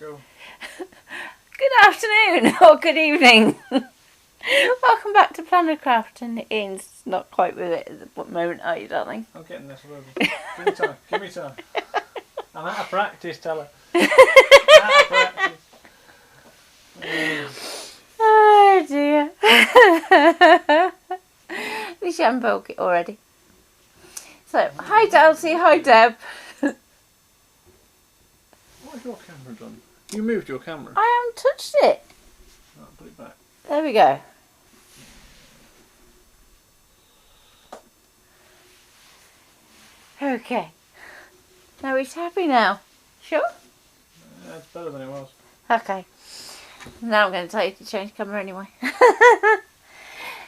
Go. Good afternoon or good evening. Welcome back to Plannercraft, and Ian's not quite with it at the moment, are you, darling? I'm getting this slowly. Give me time. Give me time. I'm out of practice, tell her. Out of practice. Oh dear. We shampoed it already. So, hi Delcy, hi Deb. What has your camera done? You moved your camera. I haven't touched it. Oh, put it back. There we go. Okay. Now he's happy now. Sure? It's better than it was. Okay. Now I'm going to tell you to change camera anyway.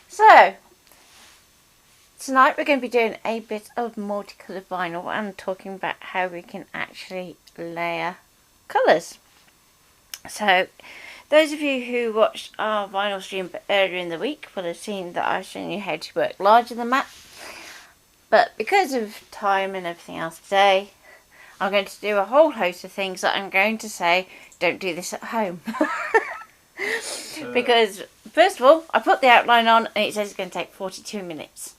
So, tonight we're going to be doing a bit of multicoloured vinyl and talking about how we can actually layer colours. So, those of you who watched our vinyl stream earlier in the week will have seen that I've shown you how to work larger than that. But because of time and everything else today, I'm going to do a whole host of things that I'm going to say, don't do this at home. Because, first of all, I put the outline on and it says it's going to take 42 minutes.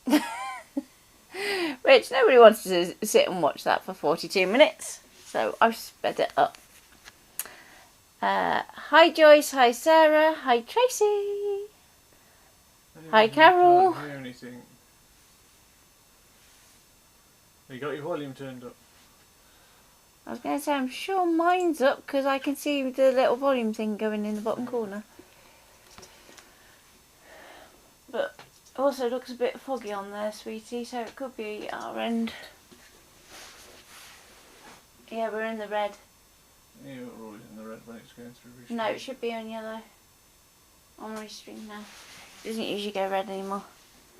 Which nobody wants to sit and watch that for 42 minutes. So I've sped it up. Hi Joyce, hi Sarah, hi Tracy. Hi Carol. I can't hear anything. You got your volume turned up. I was going to say, I'm sure mine's up because I can see the little volume thing going in the bottom corner. But it also looks a bit foggy on there, sweetie, so it could be our end. Yeah, we're in the red. Yeah, we're always in the red when it's going through restream. No, it should be on yellow. On restream now. It doesn't usually go red anymore.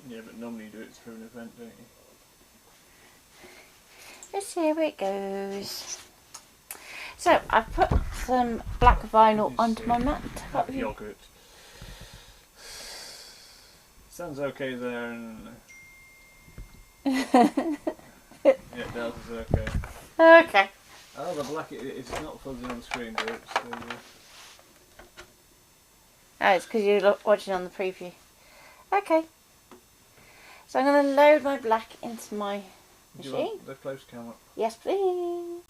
Yeah, but normally you do it through an event, don't you? Let's see how it goes. So, I've put some black vinyl onto my mat. Have yogurt. Sounds okay there, and yeah, Delta's okay. Okay. Oh, the black, it's not fuzzy on the screen, but it's Oh, it's because you're watching on the preview. Okay. So I'm going to load my black into my do you machine. want the close camera? Yes, please. You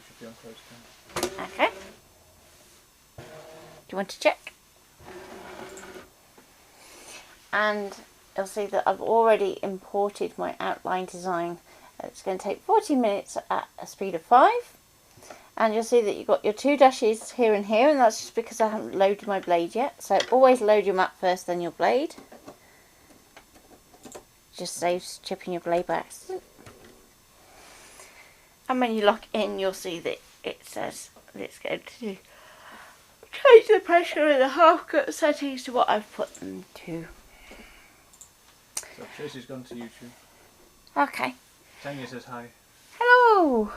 should be on close camera. Okay. Do you want to check? And you'll see that I've already imported my outline design. It's going to take 40 minutes at a speed of 5. And you'll see that you've got your 2 dashes here and here, and that's just because I haven't loaded my blade yet. So always load your mat first, then your blade. Just saves chipping your blade by accident. And when you lock in, you'll see that it says that it's going to change the pressure and the half cut settings to what I've put them to. So Tracy's gone to YouTube. Okay. Tanya says hi. Hello.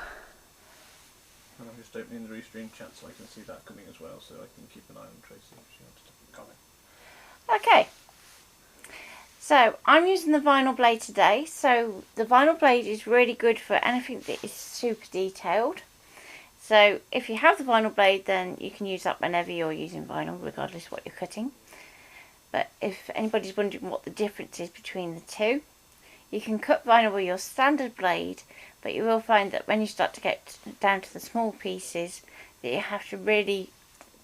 And I'm just opening the restream chat so I can see that coming as well, so I can keep an eye on Tracy if she wants to comment. Okay. So I'm using the vinyl blade today. So the vinyl blade is really good for anything that is super detailed. So if you have the vinyl blade, then you can use that whenever you're using vinyl, regardless of what you're cutting. But if anybody's wondering what the difference is between the two, you can cut vinyl with your standard blade, but you will find that when you start to get down to the small pieces, that you have to really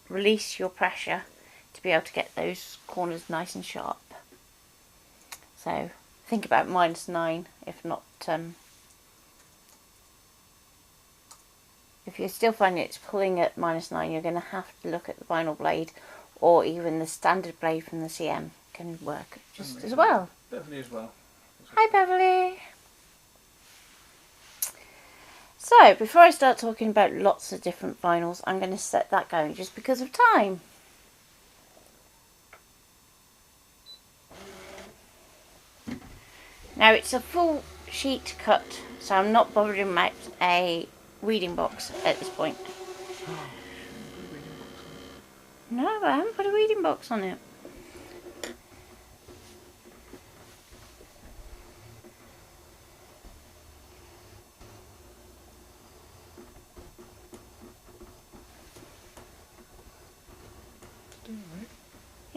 release your pressure to be able to get those corners nice and sharp. So think about -9, if not, if you're still finding it's pulling at -9, you're going to have to look at the vinyl blade, or even the standard blade from the CM can work just as well. Beverly as well. Hi Beverly! So, before I start talking about lots of different vinyls, I'm going to set that going just because of time. Now it's a full sheet cut, so I'm not bothering about a weeding box at this point. No, I haven't put a weeding box on it.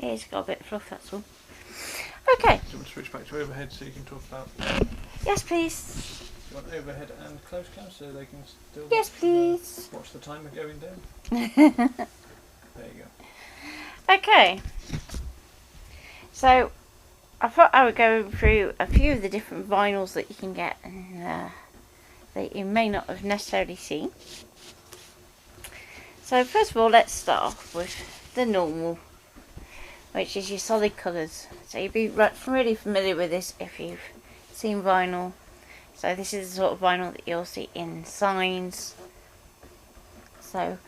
Here's got a bit of fluff, that's all. Okay. Do you want to switch back to overhead so you can talk about... Yes, please. Do you want overhead and close cam so they can still Yes, please. watch the timer going down? There you go. Okay. So, I thought I would go through a few of the different vinyls that you can get that you may not have necessarily seen. So first of all, let's start off with the normal, which is your solid colours. So you'll be really familiar with this if you've seen vinyl. So this is the sort of vinyl that you'll see in signs. So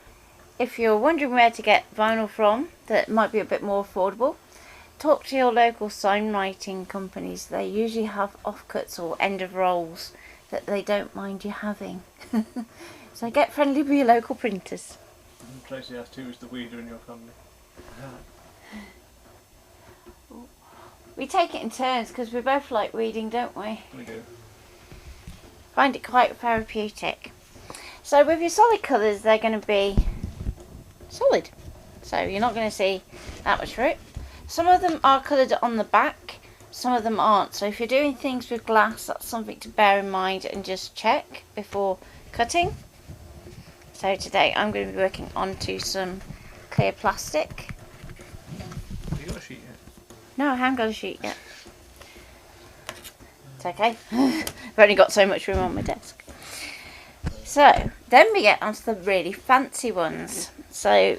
if you're wondering where to get vinyl from that might be a bit more affordable, talk to your local sign writing companies. They usually have offcuts or end of rolls that they don't mind you having. So get friendly with your local printers. And Tracy asked who was the weeder in your family. We take it in turns because we both like reading, don't we? We do. Find it quite therapeutic. So with your solid colours, they're going to be solid. So you're not going to see that much through it. Some of them are coloured on the back, some of them aren't. So if you're doing things with glass, that's something to bear in mind and just check before cutting. So today I'm going to be working onto some clear plastic. Have you got a sheet yet? No, I haven't got a sheet yet. It's okay. I've only got so much room on my desk. So then we get onto the really fancy ones. So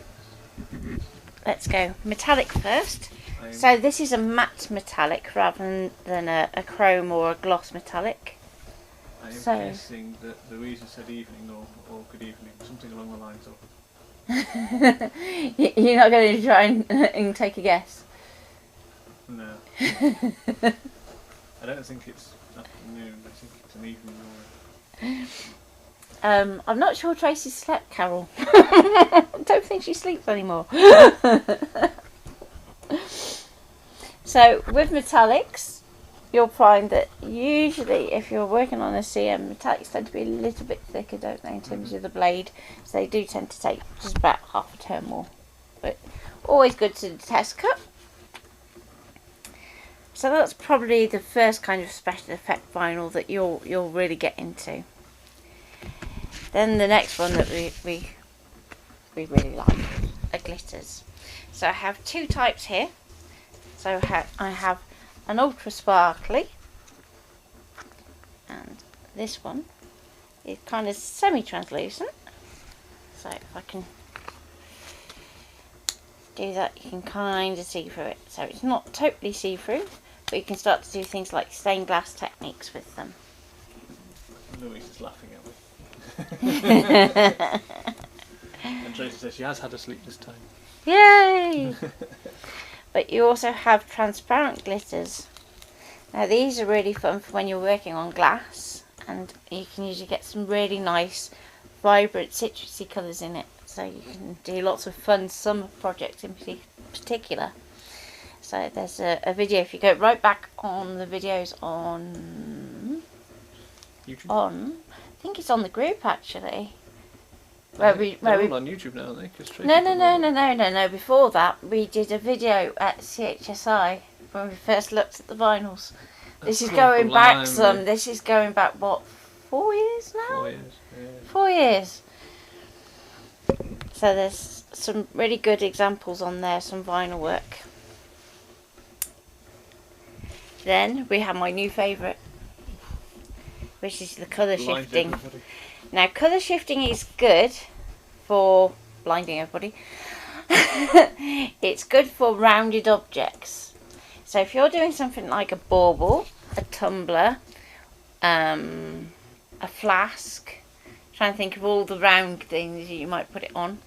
let's go metallic first. So this is a matte metallic rather than a chrome or a gloss metallic. I am So guessing that Louisa said evening or good evening, something along the lines of. you're not going to try and take a guess? No. I don't think it's afternoon, I think it's an evening or... I'm not sure Tracy slept, Carol. I don't think she sleeps anymore. So with metallics, you'll find that usually if you're working on a CM, metallics tend to be a little bit thicker, don't they, in terms of the blade. So they do tend to take just about half a turn more. But always good to test cut. So that's probably the first kind of special effect vinyl that you'll really get into. Then the next one that we really like are glitters. So I have two types here. So I have an ultra sparkly, and this one is kind of semi-translucent. So if I can do that, you can kind of see through it. So it's not totally see-through, but you can start to do things like stained glass techniques with them. Louise is laughing at me. And Tracy says she has had a sleep this time. Yay! But you also have transparent glitters. Now these are really fun for when you're working on glass, and you can usually get some really nice vibrant citrusy colours in it. So you can do lots of fun summer projects in particular. So there's a video, if you go right back on the videos on YouTube? I think it's on the group actually. They're all on YouTube now, aren't they? No. Before that, we did a video at CHSI when we first looked at the vinyls. This is going back some. This is going back, what, 4 years now? 4 years, yeah. 4 years. So there's some really good examples on there, some vinyl work. Then we have my new favourite, which is the colour shifting. Now, colour shifting is good for blinding everybody. It's good for rounded objects. So if you're doing something like a bauble, a tumbler, a flask, trying to think of all the round things you might put it on,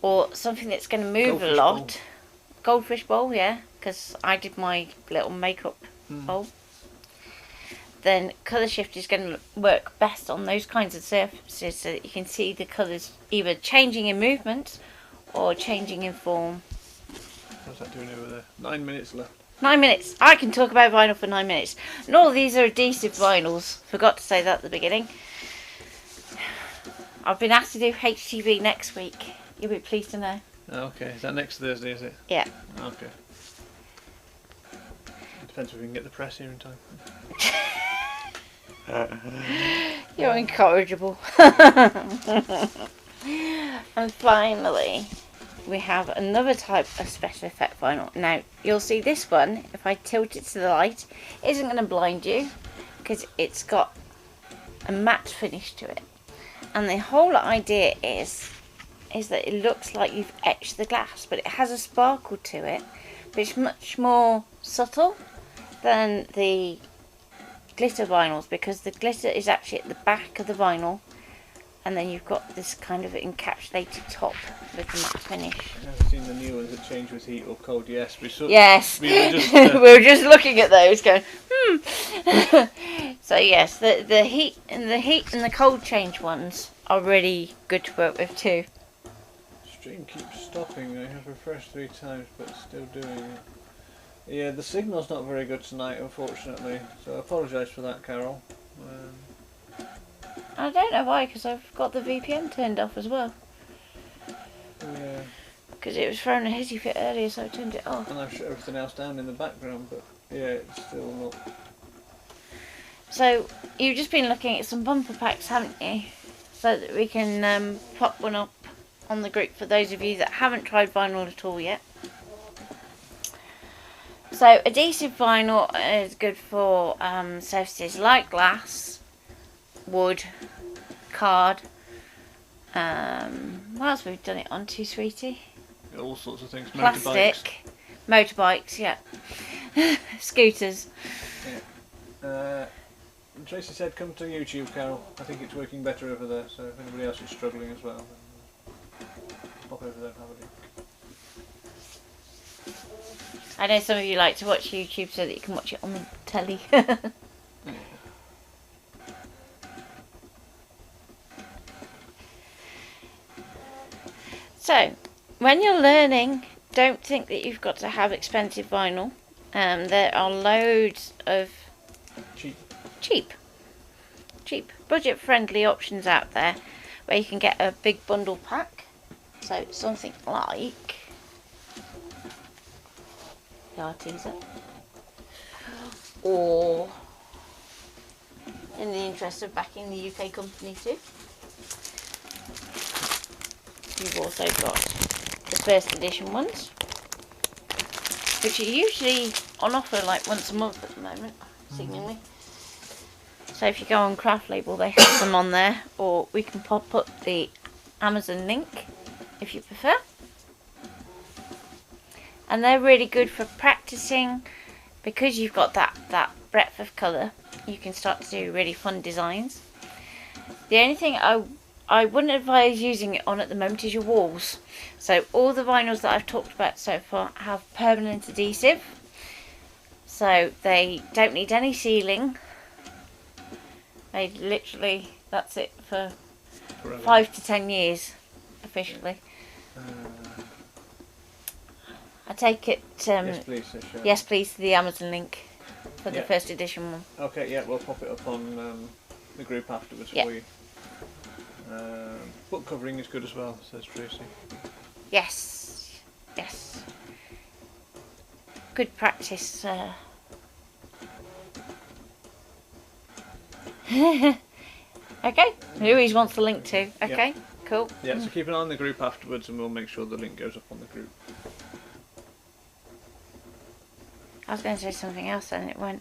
or something that's going to move a lot. Goldfish bowl, yeah, because I did my little makeup bowl. Then colour shift is going to work best on those kinds of surfaces so that you can see the colours either changing in movement or changing in form. What's that doing over there? 9 minutes left. 9 minutes. I can talk about vinyl for 9 minutes. And all of these are adhesive vinyls. Forgot to say that at the beginning. I've been asked to do HTV next week. You'll be pleased to know. Okay, is that next Thursday, is it? Yeah. Okay. Depends if we can get the press here in time. You're incorrigible. And finally, we have another type of special effect vinyl. Now, you'll see this one, if I tilt it to the light, isn't going to blind you because it's got a matte finish to it. And the whole idea is that it looks like you've etched the glass, but it has a sparkle to it, but it's much more subtle than the glitter vinyls, because the glitter is actually at the back of the vinyl, and then you've got this kind of encapsulated top with the matte finish. I've seen the new ones that change with heat or cold. Yes, Yes, we were just we were just looking at those, going, So yes, the heat and the cold change ones are really good to work with too. Stream keeps stopping. I have refreshed 3 times, but it's still doing it. Yeah, the signal's not very good tonight, unfortunately. So I apologise for that, Carol. I don't know why, because I've got the VPN turned off as well. Yeah. Because it was throwing a hissy fit earlier, so I turned it off. And I've shut everything else down in the background, but yeah, it's still not. So you've just been looking at some bumper packs, haven't you? So that we can pop one up on the group for those of you that haven't tried vinyl at all yet. So adhesive vinyl is good for surfaces like glass, wood, card. What else have we done it on to, sweetie? All sorts of things. Plastic, motorbikes, yeah. Scooters. Yeah. Tracy said come to YouTube, Carol. I think it's working better over there, so if anybody else is struggling as well, then pop over there and have a look. I know some of you like to watch YouTube so that you can watch it on the telly. So, when you're learning, don't think that you've got to have expensive vinyl. There are loads of cheap, budget-friendly options out there where you can get a big bundle pack. So something like the Arteza, or in the interest of backing the UK company too, you've also got the first edition ones, which are usually on offer like once a month at the moment, seemingly. So if you go on Craft Label, they have them on there, or we can put the Amazon link if you prefer. And they're really good for practicing, because you've got that breadth of colour. You can start to do really fun designs. The only thing I wouldn't advise using it on at the moment is your walls. So all the vinyls that I've talked about so far have permanent adhesive, so they don't need any sealing. They literally, that's it for forever. 5 to 10 years officially. I take it. Yes, please. Yes, please. To the Amazon link for the first edition one. Okay, yeah, we'll pop it up on the group afterwards for you. Book covering is good as well, says Tracy. Yes. Good practice. Okay, Louise wants the link too. Okay, cool. Yeah, so keep an eye on the group afterwards and we'll make sure the link goes up on the group. I was going to say something else and it went.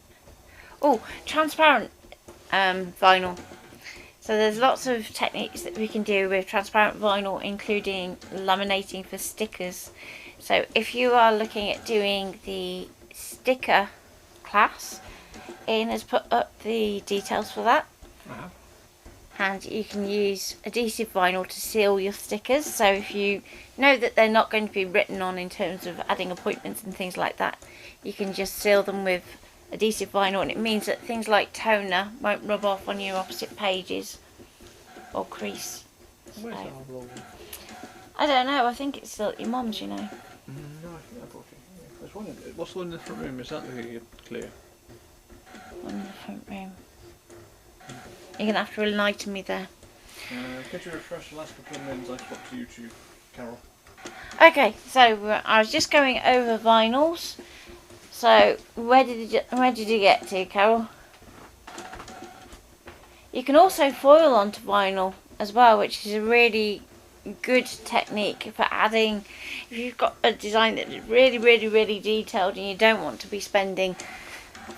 Oh, transparent vinyl. So there's lots of techniques that we can do with transparent vinyl, including laminating for stickers. So if you are looking at doing the sticker class, Ian has put up the details for that. And you can use adhesive vinyl to seal your stickers. So if you know that they're not going to be written on in terms of adding appointments and things like that, you can just seal them with adhesive vinyl, and it means that things like toner won't rub off on your opposite pages or crease. Where's the whole roll? I don't know, I think it's still at your mum's, you know. No, I think I brought it here. There's one what's the one in the front room? Is that the clear? One in the front room. You're going to have to enlighten me there. Could you refresh the last couple of minutes I swapped to YouTube, Carol? Okay, so I was just going over vinyls. So where did you get to, Carol? You can also foil onto vinyl as well, which is a really good technique for adding. If you've got a design that is really detailed and you don't want to be spending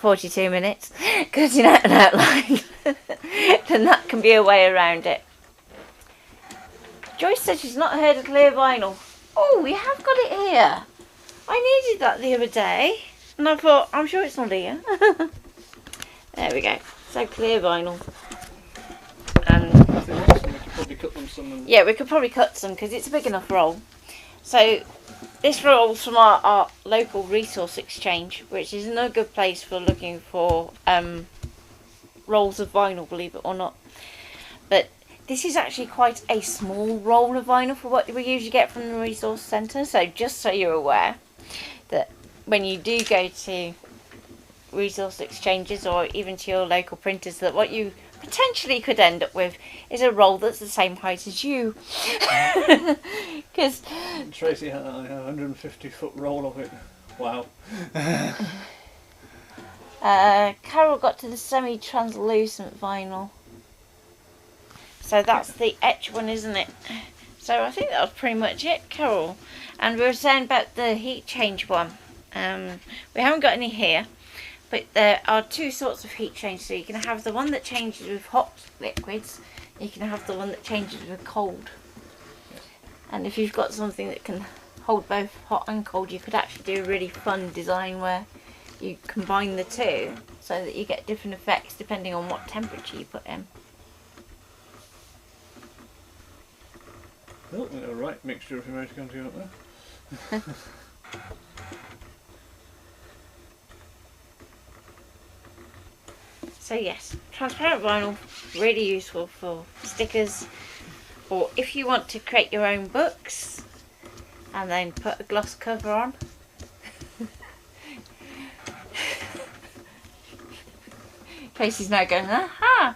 42 minutes cutting out an outline, then that can be a way around it. Joyce said she's not heard of clear vinyl. Oh, we have got it here. I needed that the other day and I thought, I'm sure it's not here. There we go. So clear vinyl. And If they want some, we could probably cut them some. And yeah, we could probably cut some because it's a big enough roll. So this rolls from our local resource exchange, which is another good place for looking for rolls of vinyl, believe it or not. But this is actually quite a small roll of vinyl for what we usually get from the resource centre. So just so you're aware that when you do go to resource exchanges or even to your local printers, that what you potentially could end up with is a roll that's the same height as you. Because Tracy had a 150-foot roll of it. Wow. Carol got to the semi-translucent vinyl. So that's the etch one, isn't it? So I think that was pretty much it, Carol. And we were saying about the heat change one. We haven't got any here, but there are two sorts of heat change. So you can have the one that changes with hot liquids. You can have the one that changes with cold. Yes. And if you've got something that can hold both hot and cold, you could actually do a really fun design where you combine the two so that you get different effects depending on what temperature you put in. Oh, a right mixture of emoticons you got there. So yes, transparent vinyl, really useful for stickers, or if you want to create your own books and then put a gloss cover on. Tracy's now going, aha!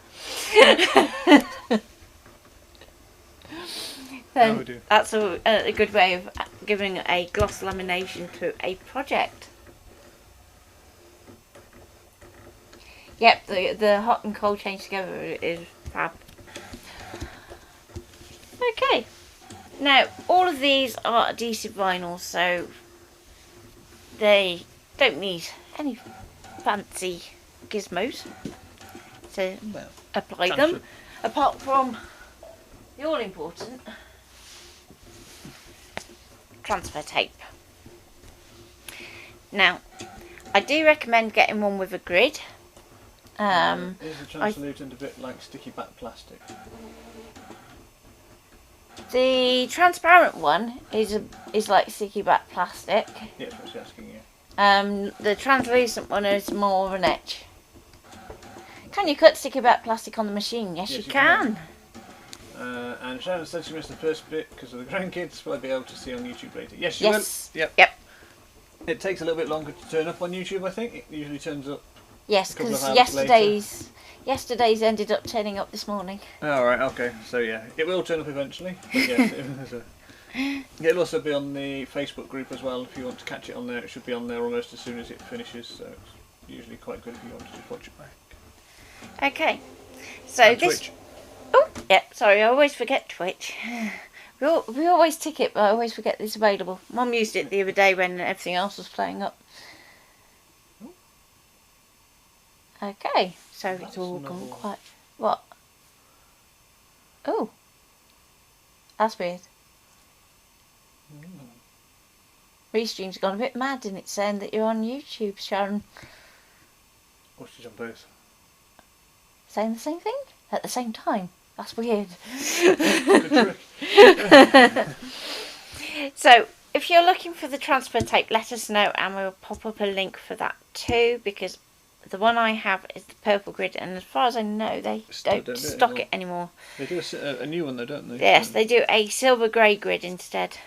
Then that's a good way of giving a gloss lamination to a project. Yep, the hot and cold change together is fab. Okay, now all of these are adhesive vinyl, so they don't need any fancy gizmos to apply them, apart from the all important transfer tape. Now, I do recommend getting one with a grid. Is the translucent a bit like sticky back plastic? The transparent one is like sticky back plastic. Yes, that's what she's asking you. The translucent one is more of an etch. Can you cut sticky back plastic on the machine? Yes, you can. And Sharon said she missed the first bit because of the grandkids. Will I be able to see on YouTube later? Yes, you Yes. will. Yep. Yep. It takes a little bit longer to turn up on YouTube, I think. It usually turns up. Yes, because yesterday's ended up turning up this morning. Oh, right, okay. So yeah, it will turn up eventually. But yes, it'll also be on the Facebook group as well. If you want to catch it on there, it should be on there almost as soon as it finishes. So it's usually quite good if you want to just watch it back. Okay. So And this. Twitch. Oh, yeah. Sorry, I always forget Twitch. We always tick it, but I always forget it's available. Mum used it the other day when everything else was playing up. Okay, so That's it's all another gone one. quite. What? Oh, that's weird. Restream's gone a bit mad, and it's saying that you're on YouTube, Sharon. Or she's on both. Saying the same thing at the same time. That's weird. Good trick. So, if you're looking for the transfer tape, let us know, and we'll pop up a link for that too, because the one I have is the purple grid, and as far as I know, they don't stock it anymore. They do a new one though, don't they? Yes, they do a silver grey grid instead.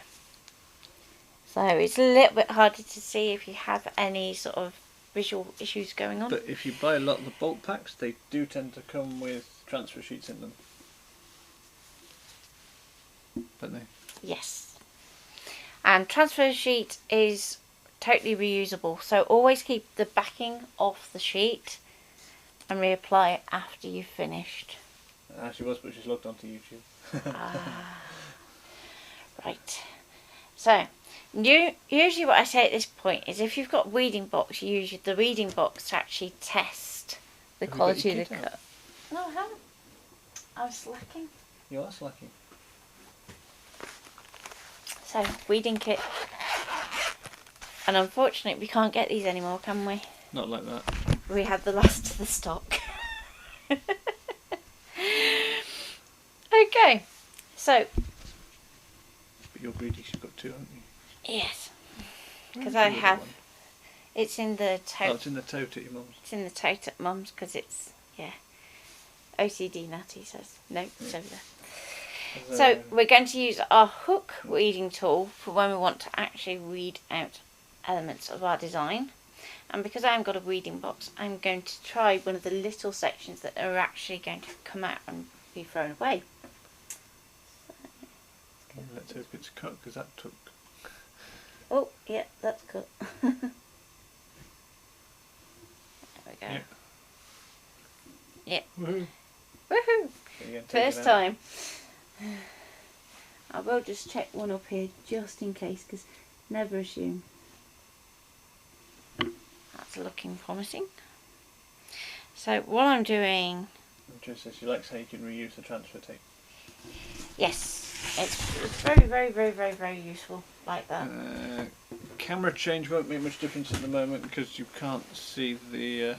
So it's a little bit harder to see if you have any sort of visual issues going on. But if you buy a lot of the bulk packs, they do tend to come with transfer sheets in them. Don't they? Yes. And transfer sheet is totally reusable. So always keep the backing off the sheet and reapply it after you've finished. She was, but she's logged onto YouTube. Right. So, usually what I say at this point is if you've got a weeding box, you use the weeding box to actually test the quality of the cut. No, I haven't. I was slacking. You are slacking. So, weeding kit. And unfortunately, we can't get these anymore, can we? Not like that. We had the last of the stock. Okay, so. But your breedings, you've got 2, haven't you? Yes. Because I have. One? It's in the tote. Oh, it's in the tote at your mum's. It's in the tote at mum's because it's, OCD Natty says. No, it's over there. So we're going to use our hook weeding tool for when we want to actually weed out elements of our design. And because I haven't got a weeding box, I'm going to try one of the little sections that are actually going to come out and be thrown away. Let's hope it's cut, because that took... Oh, yeah, that's cut. There we go. Yeah. Woohoo! Woohoo! First time. I will just check one up here just in case, because never assume. That's looking promising. So what I'm doing... She likes how you can reuse the transfer tape. Yes, it's very, very, very, very, very useful like that. Camera change won't make much difference at the moment because you can't see the...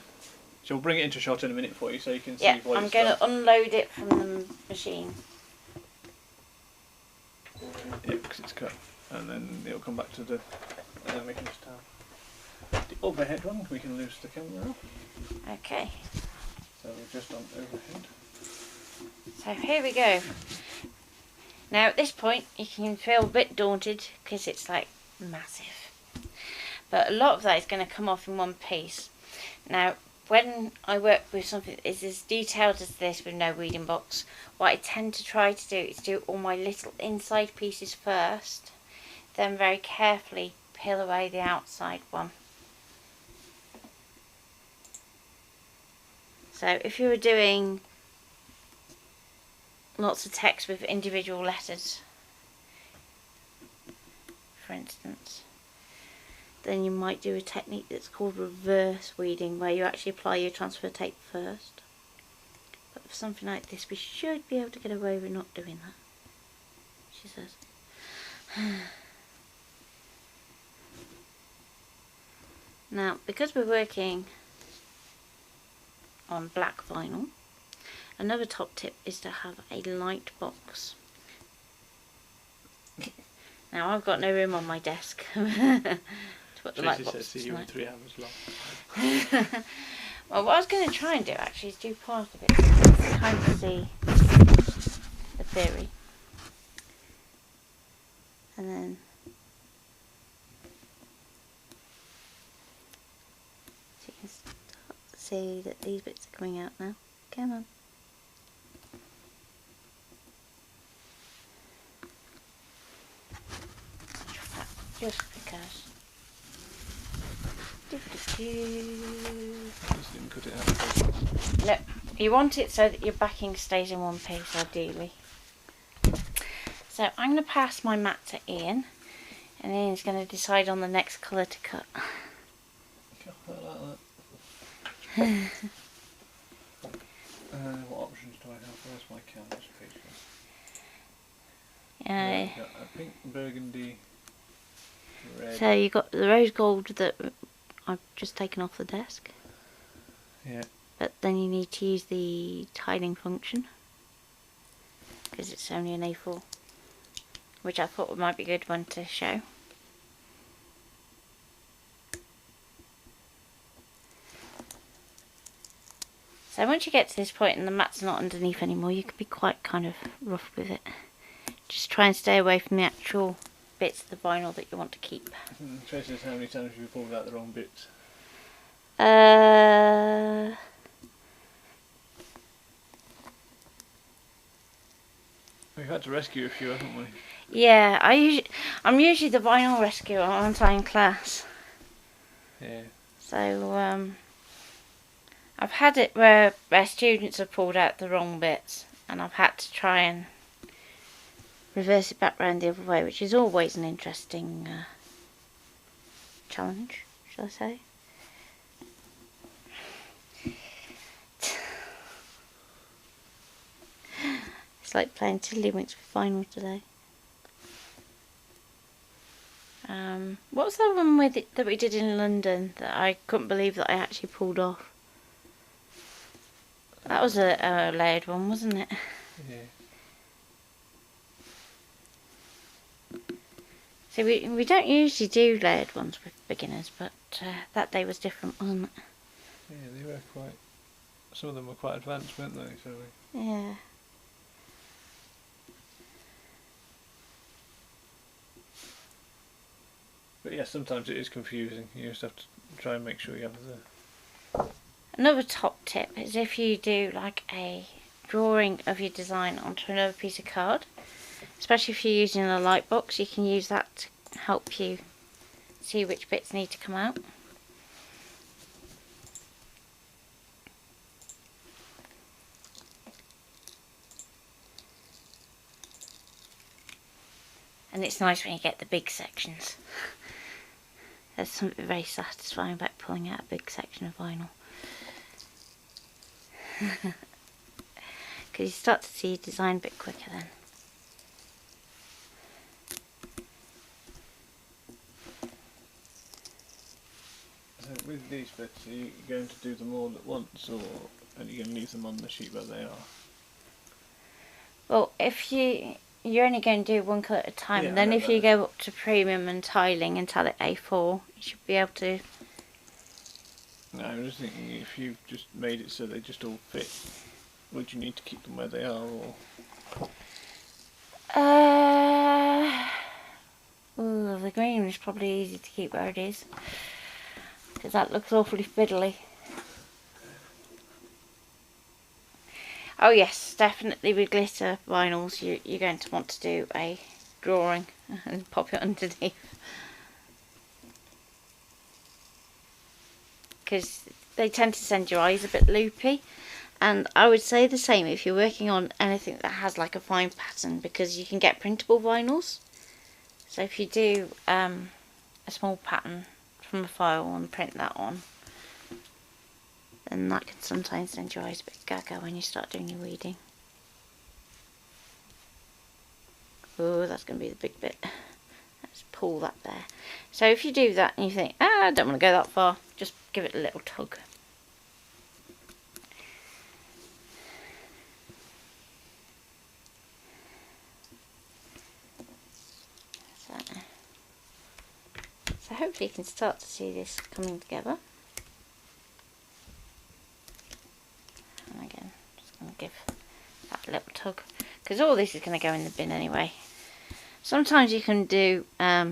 So we'll bring it into shot in a minute for you so you can see what it's I'm going to unload it from the machine. Yeah, because it's cut. And then it'll come back to the... And then we can just have the overhead one. We can loose the camera off. Okay. So we're just on overhead. So here we go. Now at this point you can feel a bit daunted because it's like massive. But a lot of that is going to come off in one piece. Now when I work with something that is as detailed as this with no weeding box, what I tend to try to do is do all my little inside pieces first, then very carefully peel away the outside one. So if you were doing lots of text with individual letters, for instance, then you might do a technique that's called reverse weeding, where you actually apply your transfer tape first. But for something like this, we should be able to get away with not doing that, she says. Now, because we're working on black vinyl, another top tip is to have a light box. Now I've got no room on my desk to put the light box. Says see you in 3 hours long. Well, what I was going to try and do actually is do part of it to kind of see the theory, and then so you can start to see that these bits are coming out now. Come on. Just because. Just didn't cut it out. No, you want it so that your backing stays in one piece, ideally. So I'm going to pass my mat to Ian, and Ian's going to decide on the next colour to cut. I like that. What options do I have? Where's my canvas paper? Yeah. Got a pink, burgundy, red. So you got the rose gold that I've just taken off the desk. Yeah. But then you need to use the tiling function, because it's only an A4, which I thought might be a good one to show. So once you get to this point and the mat's not underneath anymore, you can be quite kind of rough with it. Just try and stay away from the actual bits of the vinyl that you want to keep. Tracy says how many times have you pulled out the wrong bits? We've had to rescue a few, haven't we? Yeah, I'm usually the vinyl rescuer, aren't I, in class? Yeah. So I've had it where students have pulled out the wrong bits, and I've had to try and reverse it back round the other way, which is always an interesting challenge, shall I say. It's like playing tiddlywinks with vinyl today. What was the one with it that we did in London that I couldn't believe that I actually pulled off? That was a layered one, wasn't it? Yeah. So we don't usually do layered ones with beginners, but that day was different, wasn't it? Yeah, they were quite. Some of them were quite advanced, weren't they? So. Yeah. But yeah, sometimes it is confusing. You just have to try and make sure you have the. Another top tip is if you do like a drawing of your design onto another piece of card, especially if you're using a light box, you can use that to help you see which bits need to come out. And it's nice when you get the big sections. There's something very satisfying about pulling out a big section of vinyl. Because you start to see your design a bit quicker then. So with these bits, are you going to do them all at once, or are you going to leave them on the sheet where they are? Well, if you're only going to do one colour at a time, Yeah, and then I know if you that. go up to premium and tiling and tile it A4, you should be able to. No, I'm just thinking if you've just made it so they just all fit, would you need to keep them where they are, or? The green is probably easy to keep where it is, because that looks awfully fiddly. Oh yes, definitely with glitter vinyls you're going to want to do a drawing and pop it underneath. Because they tend to send your eyes a bit loopy. And I would say the same if you're working on anything that has like a fine pattern, because you can get printable vinyls. So if you do a small pattern from a file and print that on, then that can sometimes send your eyes a bit gaga when you start doing your weeding. Oh, that's going to be the big bit. Let's pull that there. So if you do that and you think, I don't want to go that far, just give it a little tug. So hopefully you can start to see this coming together. And again, just going to give that a little tug, because all this is going to go in the bin anyway. Sometimes you can do a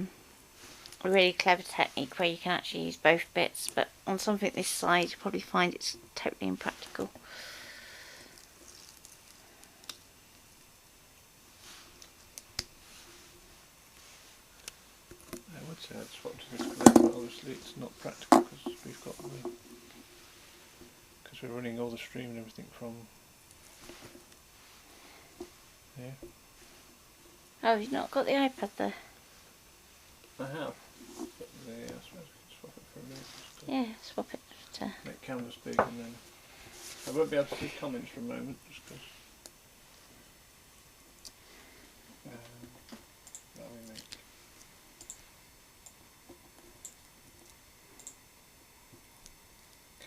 really clever technique where you can actually use both bits, but on something this size you probably find it's totally impractical. I would say I'd swap to this colour, but obviously it's not practical because we've got because we're running all the stream and everything from. Yeah. Oh, you've not got the iPad there? I have. But I suppose we can swap it for a minute. Just to Yeah, swap it to... make canvas big, and then I won't be able to see comments for a moment just because. That we make.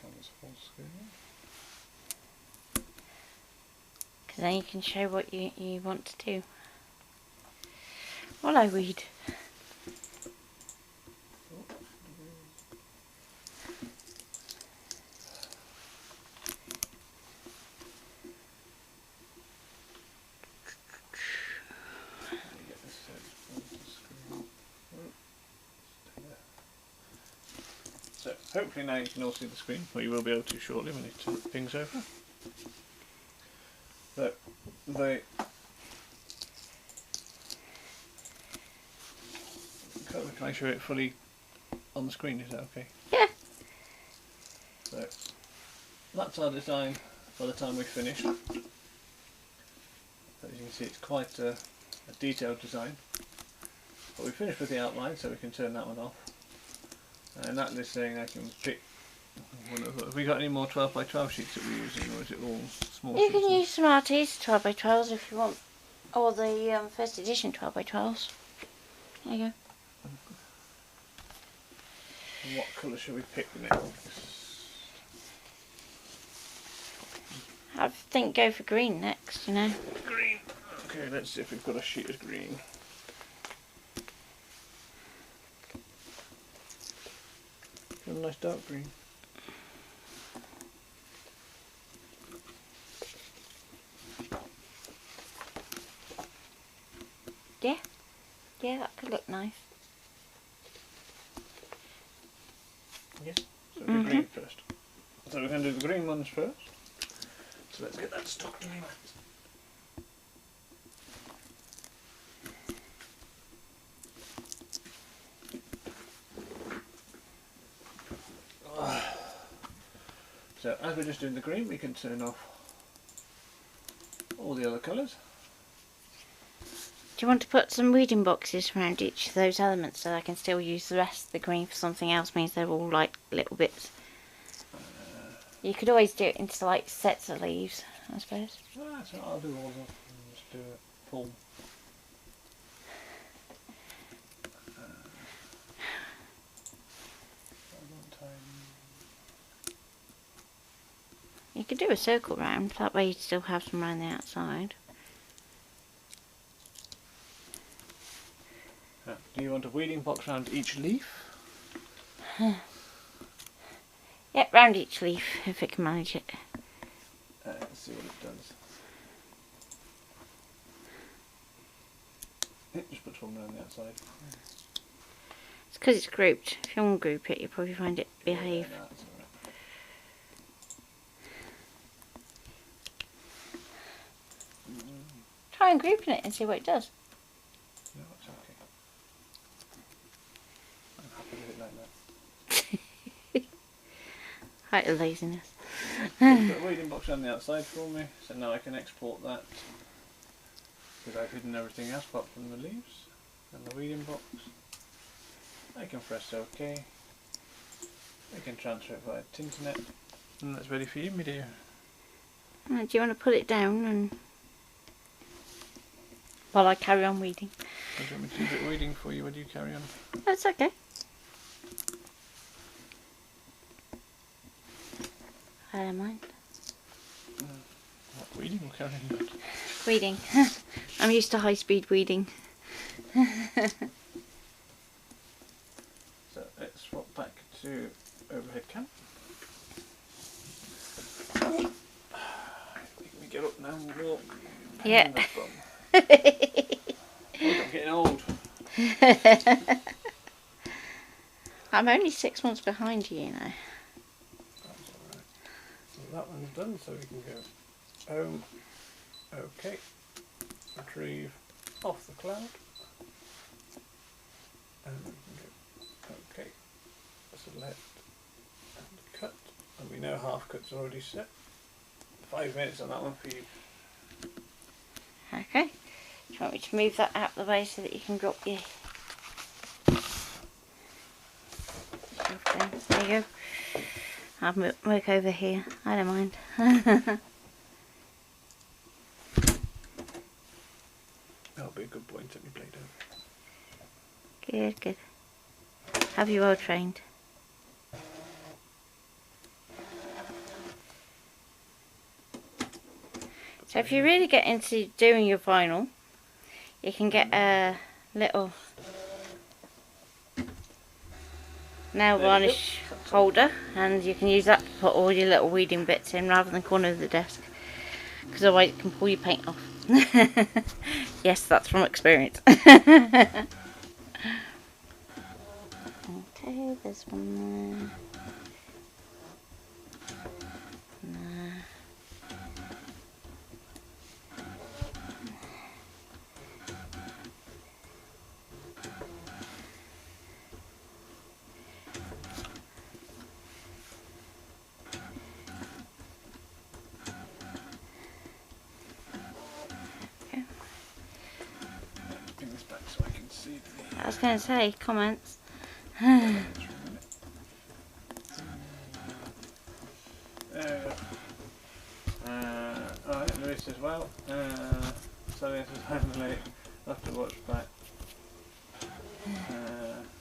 Canvas full screen. Because then you can show what you want to do. While I read. So hopefully now you can all see the screen, or you will be able to shortly when it pings over. So can I show it fully on the screen? Is that okay? Yeah. that's our design by the time we've finished. As you can see, it's quite a detailed design. But we finished with the outline, so we can turn that one off. And that is saying I can pick. Have we got any more 12 by 12 sheets that we're using, or is it all small You sheets? can use Smarties 12 by 12s if you want, or the first edition 12 by 12s. There you go. And what colour should we pick next? I think go for green next, you know. Green. Okay, let's see if we've got a sheet of green. A nice dark green. Yeah, that could look nice. Yes. So we'll do green first. So we're going to do the green ones first. So let's get that stocked in. So as we're just doing the green, we can turn off all the other colours. Do you want to put some weeding boxes around each of those elements so I can still use the rest of the green for something else, means they're all like little bits? You could always do it into like sets of leaves, I suppose. That's what I'll do all of them. Just do it full. You could do a circle round, that way you'd still have some around the outside. Do you want a weeding box around each leaf? Yep, round each leaf, if it can manage it. Let's see what it does. It just puts one around the outside. It's because it's grouped. If you ungroup it, you'll probably find it behave. Yeah, no, that's all right. Try and grouping it and see what it does. No, it's okay. I'm happy with it like that. Height of laziness. Put a weeding box on the outside for me, so now I can export that because I've hidden everything else apart from the leaves and the weeding box. I can press OK. I can transfer it via Tinternet, and that's ready for you, my dear. Do you want to put it down and while I carry on weeding? Do you want me to do a bit of weeding for you while you carry on? That's okay. I don't mind. What, weeding or carrying on? Weeding. I'm used to high speed weeding. So let's swap back to overhead cam. Make me get up now and walk. Yeah. Oh, I'm getting old. I'm only 6 months behind you, you know. That's alright. So that one's done, so we can go home. Okay. Retrieve off the cloud. And we can go okay. Select and cut. And we know half cut's already set. 5 minutes on that one for you. Okay. Do you want me to move that out of the way so that you can drop your stuff down? There you go. I'll work over here. I don't mind. That'll be a good point to be played over. Good, good. Have you well trained? So if you really get into doing your vinyl, you can get a little nail varnish holder, and you can use that to put all your little weeding bits in rather than corner of the desk, because otherwise it can pull your paint off. Yes, that's from experience. Okay, there's one there. There. was going to say, comments. There we go. Alright, Lewis as well. So this is finally, I'll have to watch back.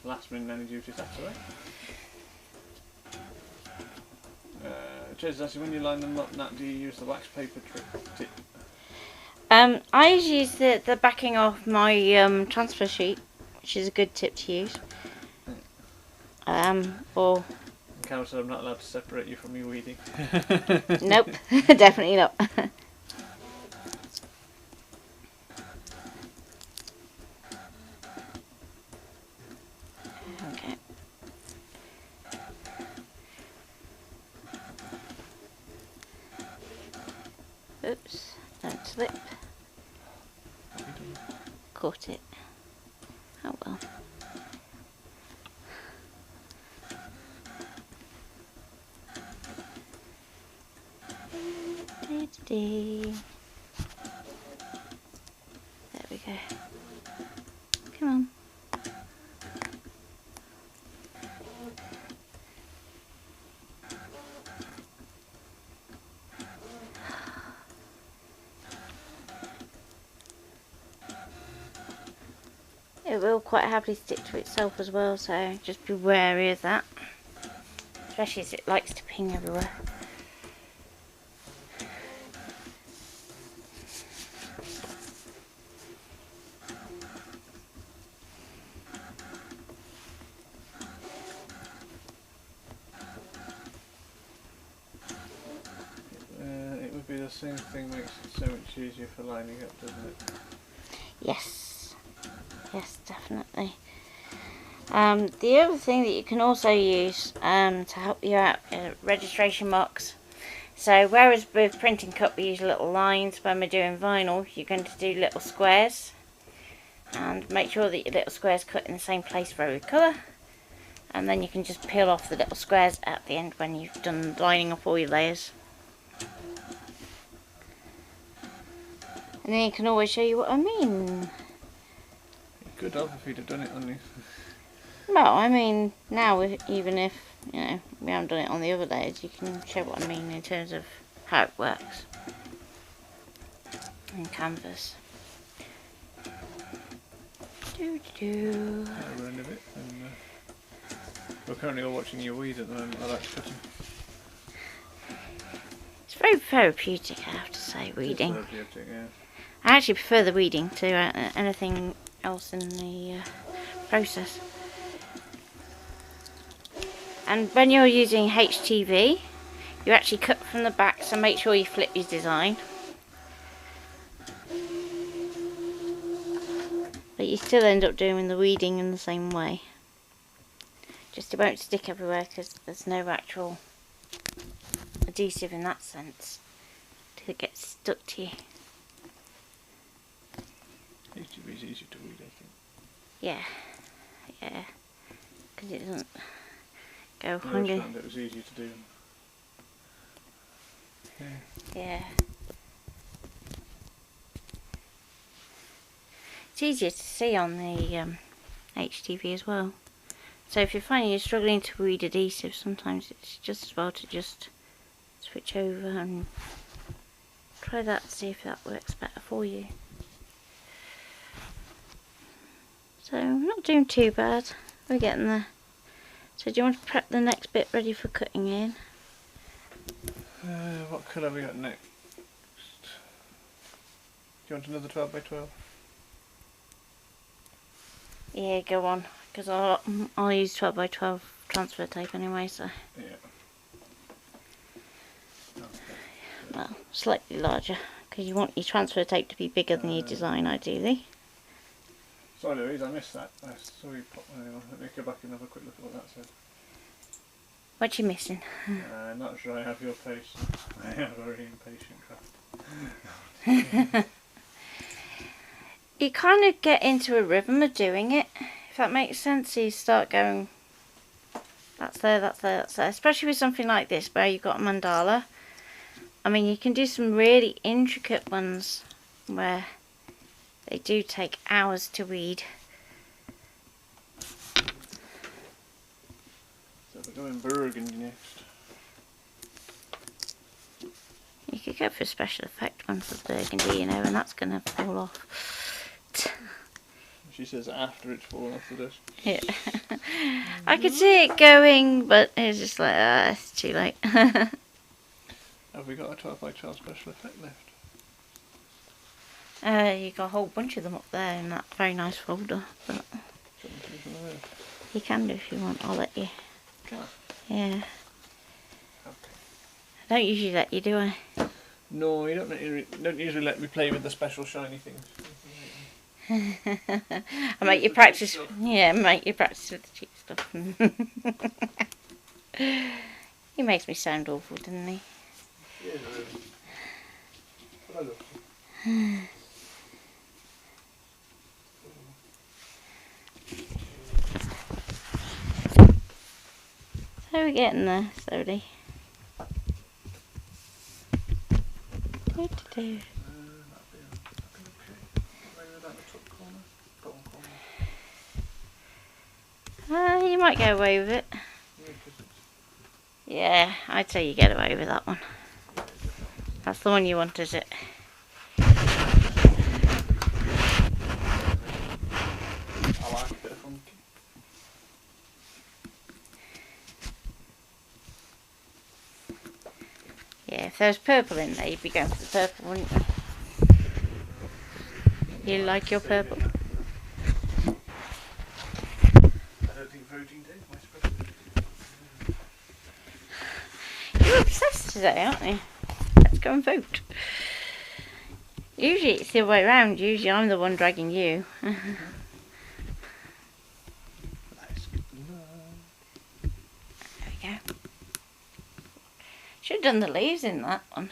Last minute any duty Saturday. Jez, actually, when you line them up, Nat, do you use the wax paper tip? I usually use the backing of my transfer sheet, which is a good tip to use. Or Carol said I'm not allowed to separate you from your weeding. nope, definitely not. Okay. Oops, don't slip. Caught it. Oh well. There we go. Come on. It will quite happily stick to itself as well, so just be wary of that. Especially as it likes to ping everywhere. It would be the same thing, makes it so much easier for lining up, doesn't it? Yes. Yes, definitely. The other thing that you can also use to help you out are registration marks. So whereas with printing cut we use little lines, when we're doing vinyl you're going to do little squares. And make sure that your little squares cut in the same place for every colour. And then you can just peel off the little squares at the end when you've done lining up all your layers. And then you can always show you what I mean. You could have if you'd have done it on you. Well, I mean, now even if, you know, we haven't done it on the other layers, you can show what I mean in terms of how it works in canvas. We're end of it. And, we're currently all watching you weed at the moment. I like cutting. It's very therapeutic, I have to say, weeding. It's therapeutic, yeah. I actually prefer the weeding to anything else in the process. And when you're using HTV, you actually cut from the back, so make sure you flip your design. But you still end up doing the weeding in the same way. Just it won't stick everywhere because there's no actual adhesive in that sense till it gets stuck to you. HTV is easier to weed, I think. Yeah, yeah, because it doesn't go I always hungry. found it was easier to do. Yeah. Yeah. It's easier to see on the HTV as well. So if you're finding you're struggling to weed adhesive, sometimes it's just as well to just switch over and try that to see if that works better for you. So we're not doing too bad. We're getting there. So do you want to prep the next bit ready for cutting in? What colour have we got next? Do you want another 12 by 12? Yeah, go on. Because I'll use 12 by 12 transfer tape anyway, so. Yeah. Well, slightly larger. Because you want your transfer tape to be bigger than your design, ideally. Sorry Louise, I missed that. I saw you pop one on. Let me go back and have a quick look at what that said. What you missing? Not sure I have your patience. I am a very impatient craft. You kind of get into a rhythm of doing it, if that makes sense. So you start going, that's there, that's there, that's there. Especially with something like this where you've got a mandala. I mean, you can do some really intricate ones where they do take hours to weed. Going burgundy next. You could go for a special effect one for burgundy, you know, and that's going to fall off. She says after it's fallen off the desk. Yeah. I could see it going, but it's just like, it's too late. Have we got a 12 by 12 special effect left? You got a whole bunch of them up there in that very nice folder. But you can do if you want. I'll let you. Can I? Yeah. Okay. I don't usually let you, do I? No, you don't usually let me play with the special shiny things. I make you practice. Yeah, make you practice with the cheap stuff. He makes me sound awful, doesn't he? Yeah, no. But I love him. So we're getting there slowly. Do. You might get away with it. Yeah, I'd say you get away with that one. That's the one you want, is it? I like a bit of funky. Yeah, if there was purple in there, you'd be going for the purple, wouldn't you? You like your purple? I don't think voting day is my specialty. You're obsessed today, aren't you? Let's go and vote. Usually it's the other way around. Usually I'm the one dragging you. There we go. Should have done the leaves in that one.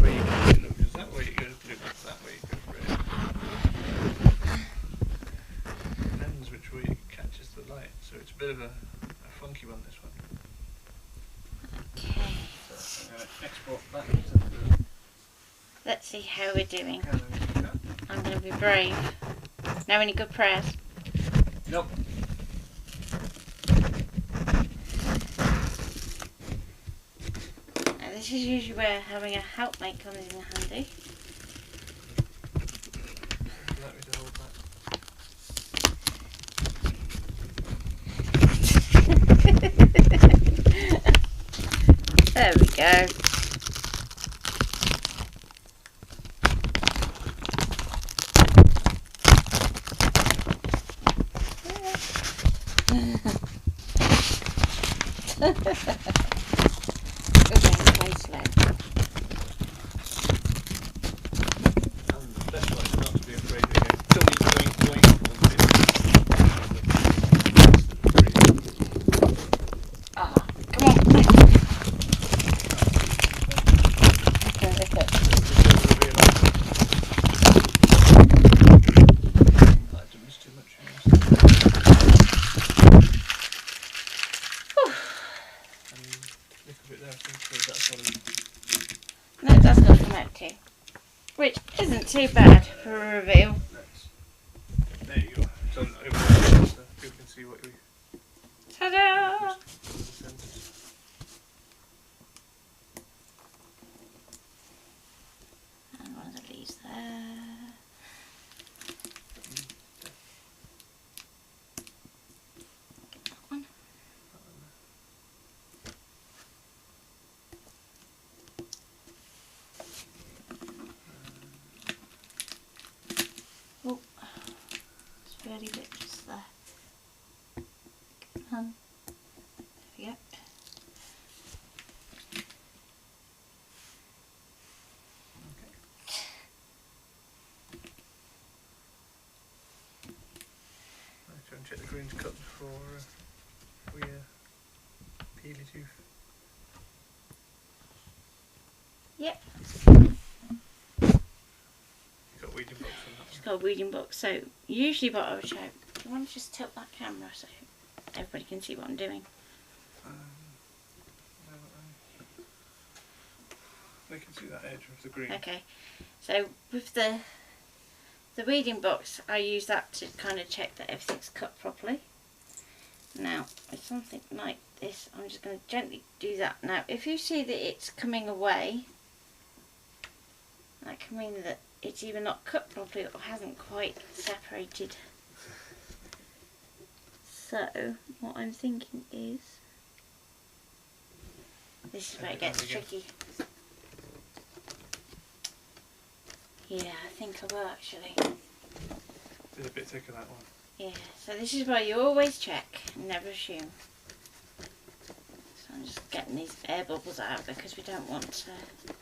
Where you go, look, is that way you go blue, that's that way you go red. Depends which way it catches the light, so it's a bit of a funky one, this one. Okay. So I'm going to export that into the... Let's see how we're doing. Can I do that? I'm going to be brave. Know any good prayers? Nope. Now, this is usually where having a helpmate comes in handy. Let me to hold that. There we go. No, that's got to come out too. Which isn't too bad for a reveal. There you go. So people can see what we... Ta-da! And one of the leaves there. That one. Oh, it's really bit just there. There we go. Try and check the green's cut before we peel it tooth. Yep. You've got a weeding box on that It's got a weeding box, so usually what I would show. Do you want to just tilt that camera so everybody can see what I'm doing? They can see that edge of the green. Okay, so with the weeding box, I use that to kind of check that everything's cut properly. Now, with something like this, I'm just going to gently do that. Now, if you see that it's coming away, that can mean that it's either not cut properly or hasn't quite separated. So, what I'm thinking is, this is where it gets tricky. Yeah, I think I will actually. It's a bit thicker, that one. Yeah, so this is why you always check, never assume. So I'm just getting these air bubbles out because we don't want to...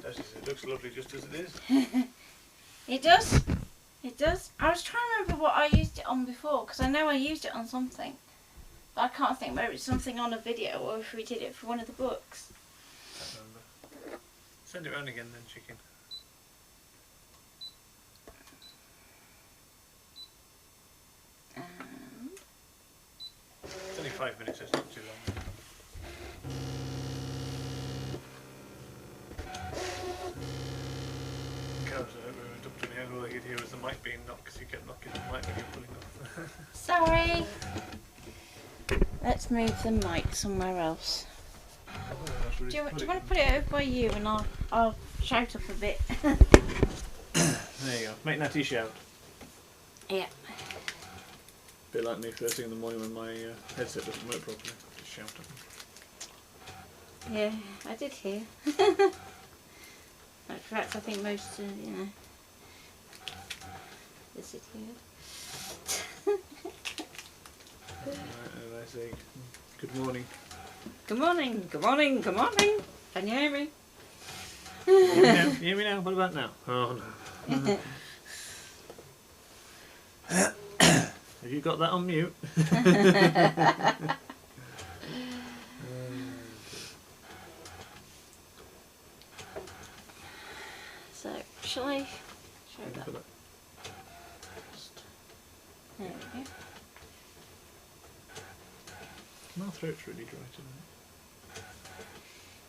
It looks lovely just as it is. It does. It does. I was trying to remember what I used it on before, because I know I used it on something. But I can't think whether it's something on a video or if we did it for one of the books. Can't remember. Send it round again then, chicken. It's only 5 minutes, so it's not too long. Cows were up to me, and all I could hear was the mic being knocked because you kept knocking the mic when you're pulling off. Sorry. Let's move the mic somewhere else. Do you want to put it over by you and I'll shout up a bit? There you go. Make Natty shout. Yeah. Bit like me first thing in the morning when my headset doesn't work properly. Just shout at them. Yeah, I did hear. In fact, I think most, you know, the city heard. Right, and I say, good morning. Good morning, good morning, good morning. Can you hear me? You hear me now? What about now? Oh no. Have you got that on mute? So, shall I show that? There we go. My throat's really dry today.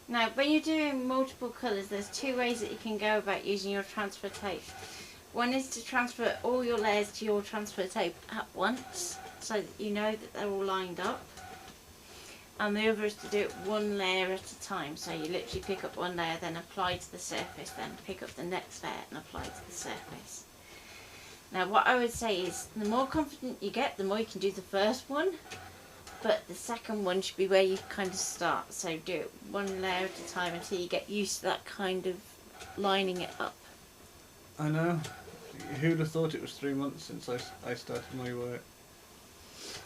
Now, when you're doing multiple colours, there's two ways that you can go about using your transfer tape. One is to transfer all your layers to your transfer tape at once, so that you know that they're all lined up. And the other is to do it one layer at a time. So you literally pick up one layer, then apply to the surface, then pick up the next layer and apply to the surface. Now, what I would say is, the more confident you get, the more you can do the first one. But the second one should be where you kind of start. So do it one layer at a time until you get used to that kind of lining it up. I know. Who'd have thought it was 3 months since I started my work?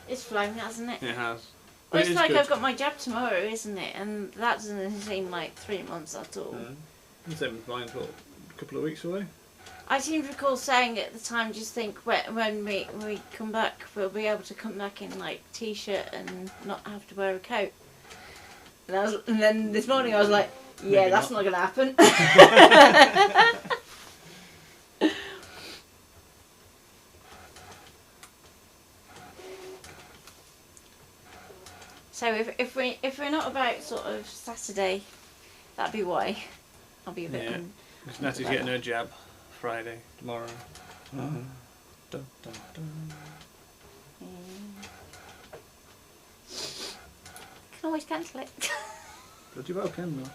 It's flown, hasn't it? It has. Well, It it's is like good. I've got my jab tomorrow, isn't it? And that doesn't seem like 3 months at all. The same with mine, what, a couple of weeks away? I seem to recall saying at the time, just think when we come back, we'll be able to come back in like t-shirt and not have to wear a coat. And then this morning I was like, yeah, Maybe that's not. not going to happen. So if we're not about sort of Saturday, that'd be why. I'll be a bit. Yeah. Because Nattie's getting her jab Friday, tomorrow. Dun, dun, dun. Can always cancel it. Bloody well can, though.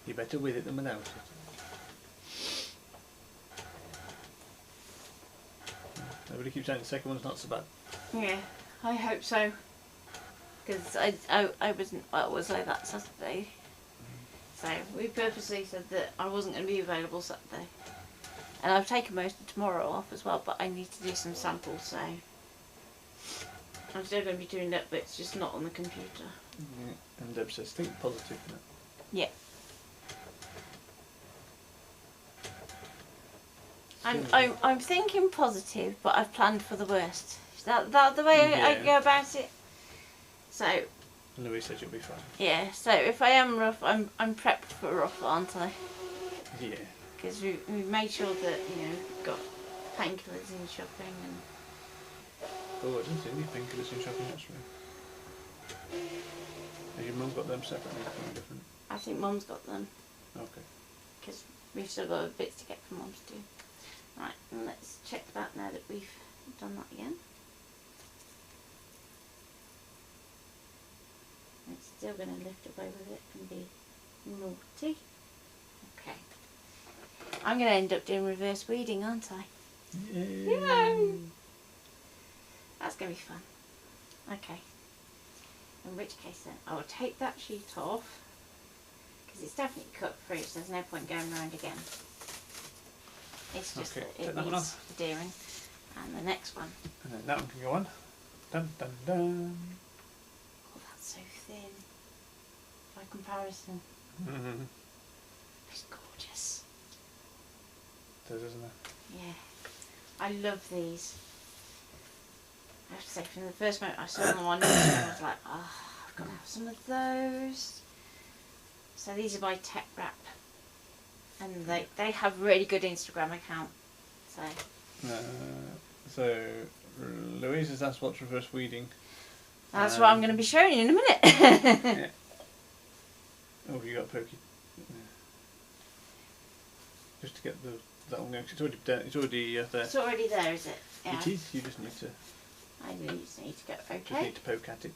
You're better with it than without it. Everybody keeps saying the second one's not so bad. Yeah, I hope so. Because I wasn't, well, was I that Saturday? So we purposely said that I wasn't going to be available Saturday. And I've taken most of tomorrow off as well, but I need to do some samples, so I'm still going to be doing that, but it's just not on the computer. Yeah. And Deb says, think positive now. Yeah. I'm thinking positive, but I've planned for the worst. Is that the way I Yeah. go about it? So Louis said you'll be fine. yeah. So if I am rough, I'm prepped for rough, aren't I? Yeah. Because we've made sure that we've got painkillers in shopping and. Oh, I didn't see any painkillers in shopping actually. Has your mum got them separately? Something different? I think Mum's got them Okay. because we've still got bits to get from Mum's too. Right, and let's check that now that we've done that again. It's still going to lift away with it and be naughty. Okay. I'm going to end up doing reverse weeding, aren't I? Yay! That's going to be fun. Okay. In which case then, I'll take that sheet off because it's definitely cut through, so there's no point going around again. It's just Okay, that it needs adhering. And the next one. And then that one can go on. Dun dun dun. Oh, that's so thin. By comparison. Mm-hmm. It's gorgeous. It does, isn't it? Yeah. I love these. I have to say, from the first moment I saw them on Instagram, I was like, oh, I've got to have some of those. So these are by Tech Wrap. And they have really good Instagram account. So Louise has asked what's reverse weeding. That's what I'm going to be showing you in a minute. Yeah. Oh, have you got pokey? Yeah. Just to get that one going. It's already there. It's already there, is it? Yeah. It is. You just need to. I just need to go. Okay. Just need to poke at it.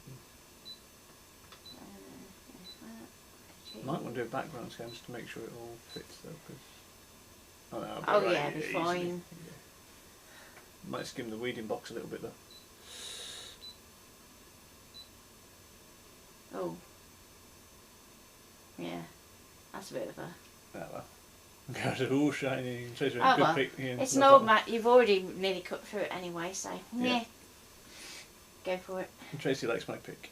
Might want to do a background scan just to make sure it all fits though. Oh yeah, it'll be fine. Yeah. Might skim the weeding box a little bit though. Oh. Yeah. That's a bit of a... Well. God, it's all shiny. Good well. pick, yeah, It's an old mat. You've already nearly cut through it anyway, so yeah. Go for it. And Tracy likes my pick.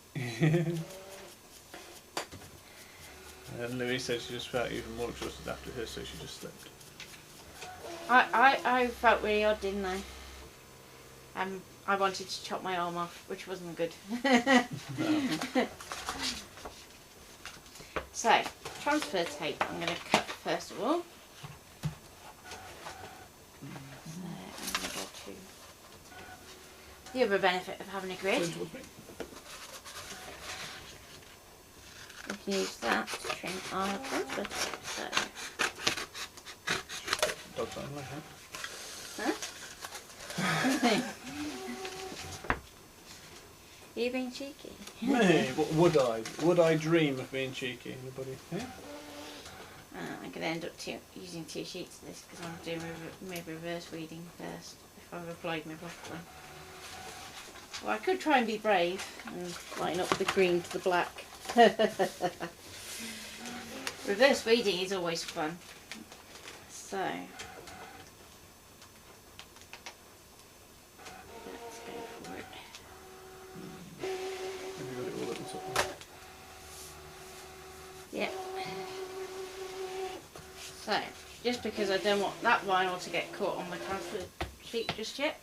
And Louise said she just felt even more exhausted after her, so she just slept. I felt really odd, didn't I? I wanted to chop my arm off, which wasn't good. No. So, transfer tape I'm going to cut first of all. So, I'm going to go to the other benefit of having a grid. We can use that to trim our transfer tape. So. Dog's on like that. Huh? Are you being cheeky? Hey, would I dream of being cheeky? Anybody? Yeah? I'm going to end up using 2 sheets of this because I'm doing my reverse weeding first if I've applied my brush one. Well, I could try and be brave and line up the green to the black. Reverse weeding is always fun. So, let's go for it. Have you got it all at the top? Yeah. So, just because I don't want that vinyl to get caught on the transfer sheet just yet,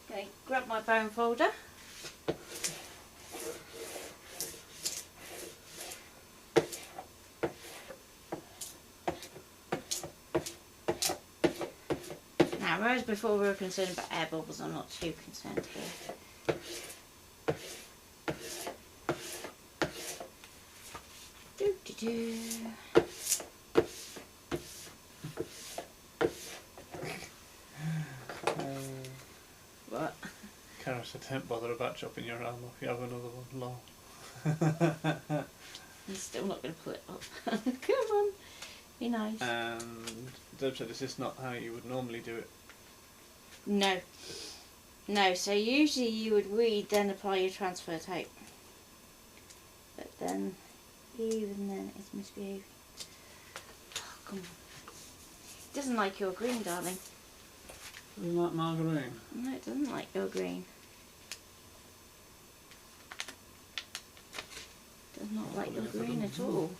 okay, grab my bone folder. Now, whereas before we were concerned about air bubbles, I'm not too concerned here. Do-do-do. What? Karen said, don't bother about chopping your arm off, you have another one, lol. I'm still not going to pull it up. Come on, be nice. And Deb said, is this not how you would normally do it? No. No, so usually you would weed, then apply your transfer tape. But then, even then, it's misbehaving. Oh, come on. It doesn't like your green, darling. Isn't that margarine? No, it doesn't like your green. Does not like your green at all.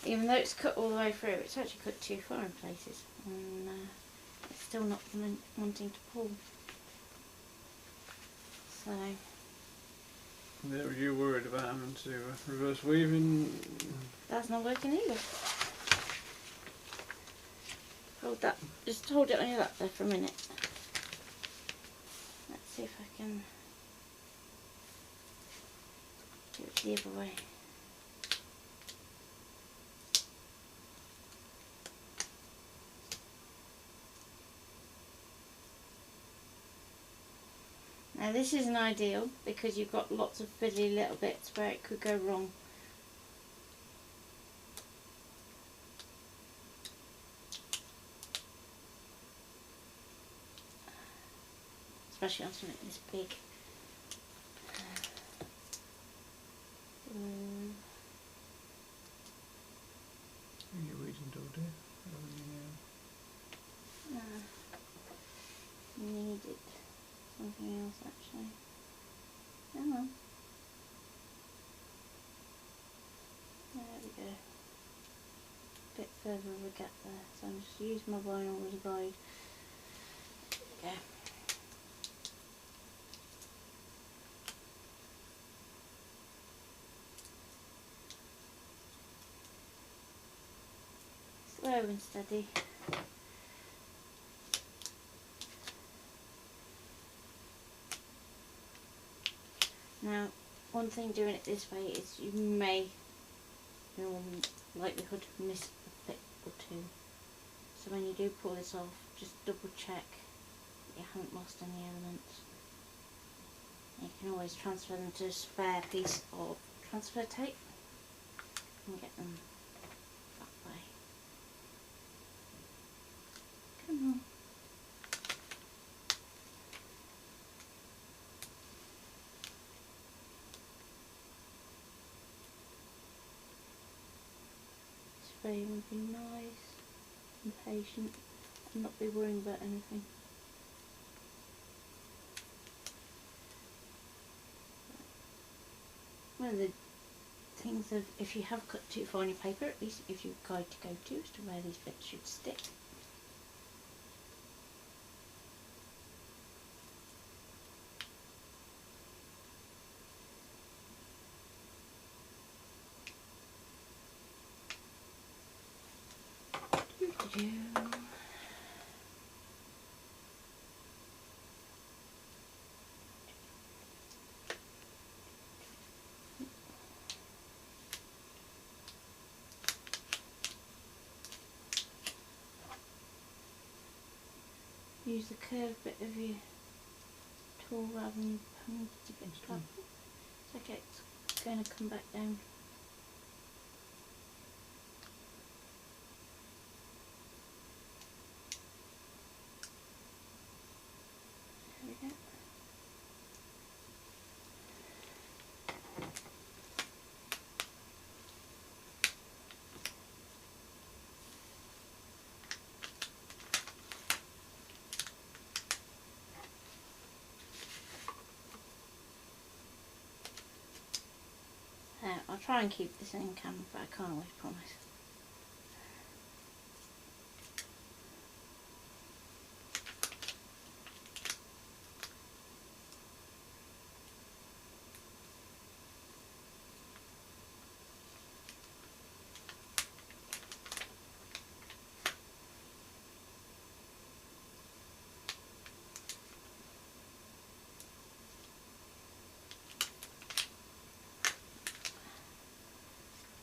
Even though it's cut all the way through, it's actually cut too far in places. And it's still not wanting to pull. So... There, were you worried about having to reverse weaving? That's not working either. Hold that. Just hold it on your lap there for a minute. Let's see if I can do it the other way. Now this isn't ideal because you've got lots of fiddly little bits where it could go wrong. Especially on something this big. You're reading, dear. Needed something else actually. Hang on. There we go. A bit further of a gap there. So I'm just using my vinyl as a guide. There we go. Slow and steady. Now, one thing doing it this way is you may, in all likelihood, miss a bit or two. So when you do pull this off, just double check that you haven't lost any elements. You can always transfer them to a spare piece of transfer tape and get them that way. Come on. This way would be nice and patient and not be worrying about anything. One of the things of if you have cut too fine your paper, at least it gives you a guide to go to as to where these bits should stick. Use the curved bit of your tool rather than your pointy bit top. It's okay, it's going to come back down. There we go. I'll try and keep this in camera, but I can't always promise.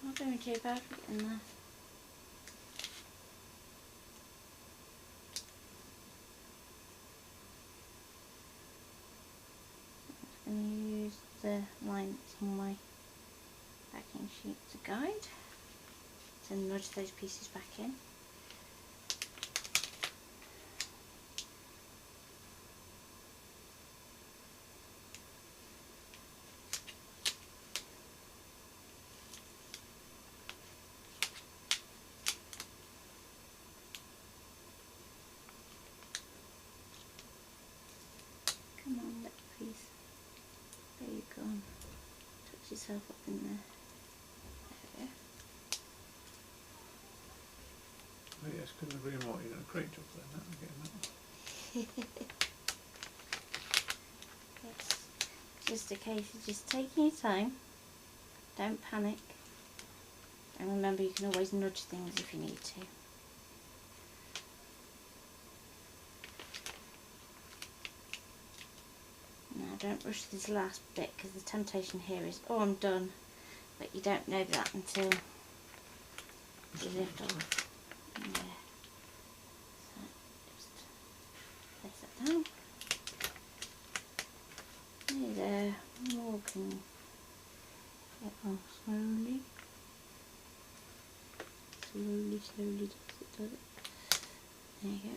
Not doing too bad in there. I'm just going to use the line that's on my backing sheet as a guide to nudge those pieces back in. Come on, little piece. There you go. Touch yourself up in there. There we go. Oh yes, couldn't agree more. You've done a great job there, Matt, getting that one. It's just a case of just taking your time. Don't panic. And remember, you can always nudge things if you need to. Now don't rush this last bit because the temptation here is, oh, I'm done. But you don't know that until you lift off. Yeah. So just place that down. can get on slowly. Slowly does it. There you go.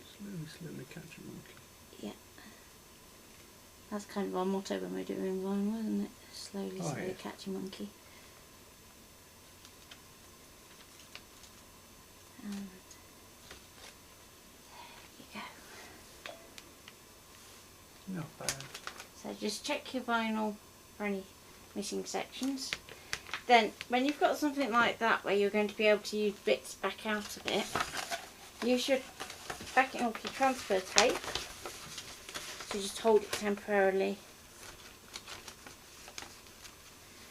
Slowly catch a monkey. Yeah. That's kind of our motto when we're doing vinyl, isn't it? Slowly catch a monkey. And there you go. Not bad. So just check your vinyl for any missing sections. Then when you've got something like that where you're going to be able to use bits back out of it, you should back it off your transfer tape. So just hold it temporarily,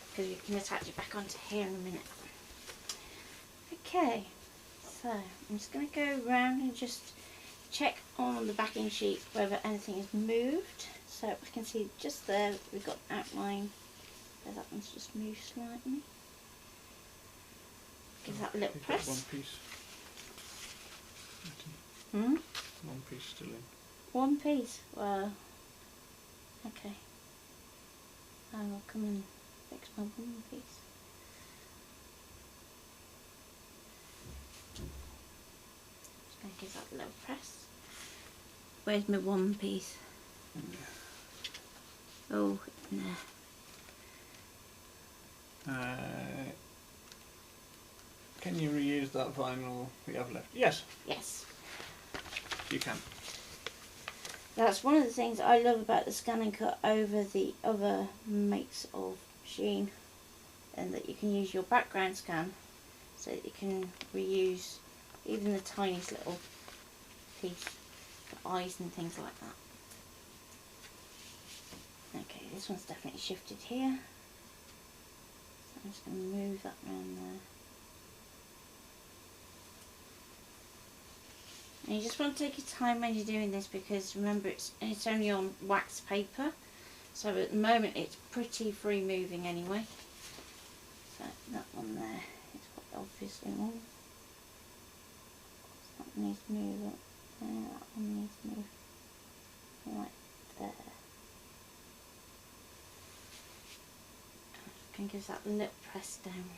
because you can attach it back onto here in a minute. Okay, so I'm just going to go around and just check on the backing sheet whether anything is moved. So we can see just there we've got an outline. So that one's just moved slightly. Give that a little press. One piece. One piece still in. One piece? Well, okay. I will come and fix my one piece. Just going to give that a little press. Where's my one piece? Oh, in there. Can you reuse that vinyl we have left? Yes. Yes. You can. That's one of the things I love about the Scan and Cut over the other makes of machine, and that you can use your background scan so that you can reuse even the tiniest little piece for eyes and things like that. Okay, this one's definitely shifted here, so I'm just going to move that around there. And you just want to take your time when you're doing this, because remember it's only on wax paper, so at the moment it's pretty free moving anyway. So that one there is quite obviously wrong. That needs to move up there, that one needs to move right there. I can give that a little press down.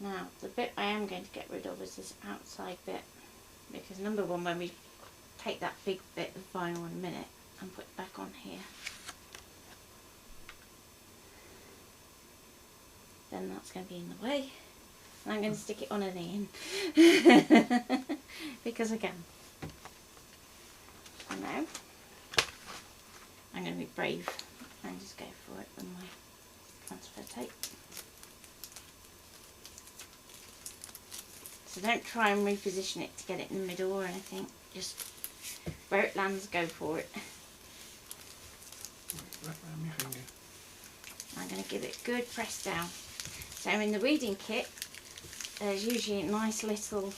Now, the bit I am going to get rid of is this outside bit, because number one, when we take that big bit of vinyl in a minute and put it back on here, then that's going to be in the way, and I'm going to stick it on at the end, because I can. And now, I'm going to be brave and just go for it with my transfer tape. So don't try and reposition it to get it in the middle or anything, just where it lands, go for it. Wrap around my finger. I'm going to give it a good press down. So in the weeding kit, there's usually a nice little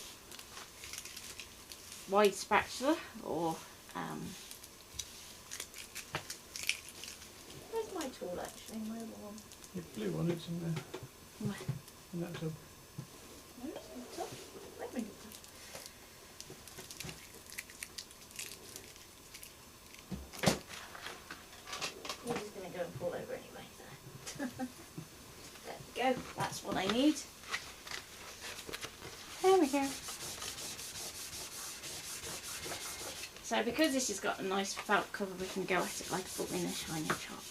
wide spatula, or where's my tool actually? My other one. Your blue one, it's in there. Where? In that tub. Where's the top? Wait a minute. You're just going to go and fall over anyway. So. There we go. That's what I need. There we go. So because this has got a nice felt cover, we can go at it like a bull in a shiny shop.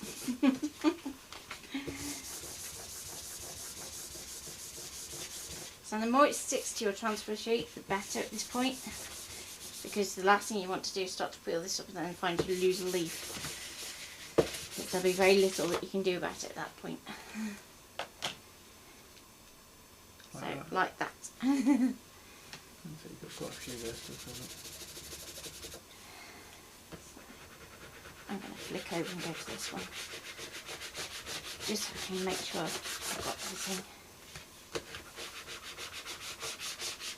So the more it sticks to your transfer sheet, the better at this point, because the last thing you want to do is start to peel this up and then find you lose a leaf. There'll be very little that you can do about it at that point. Like so, that. like that. I think you've got quite a few there still, hasn't I'm going to flick over and go to this one, just so I can make sure I've got everything.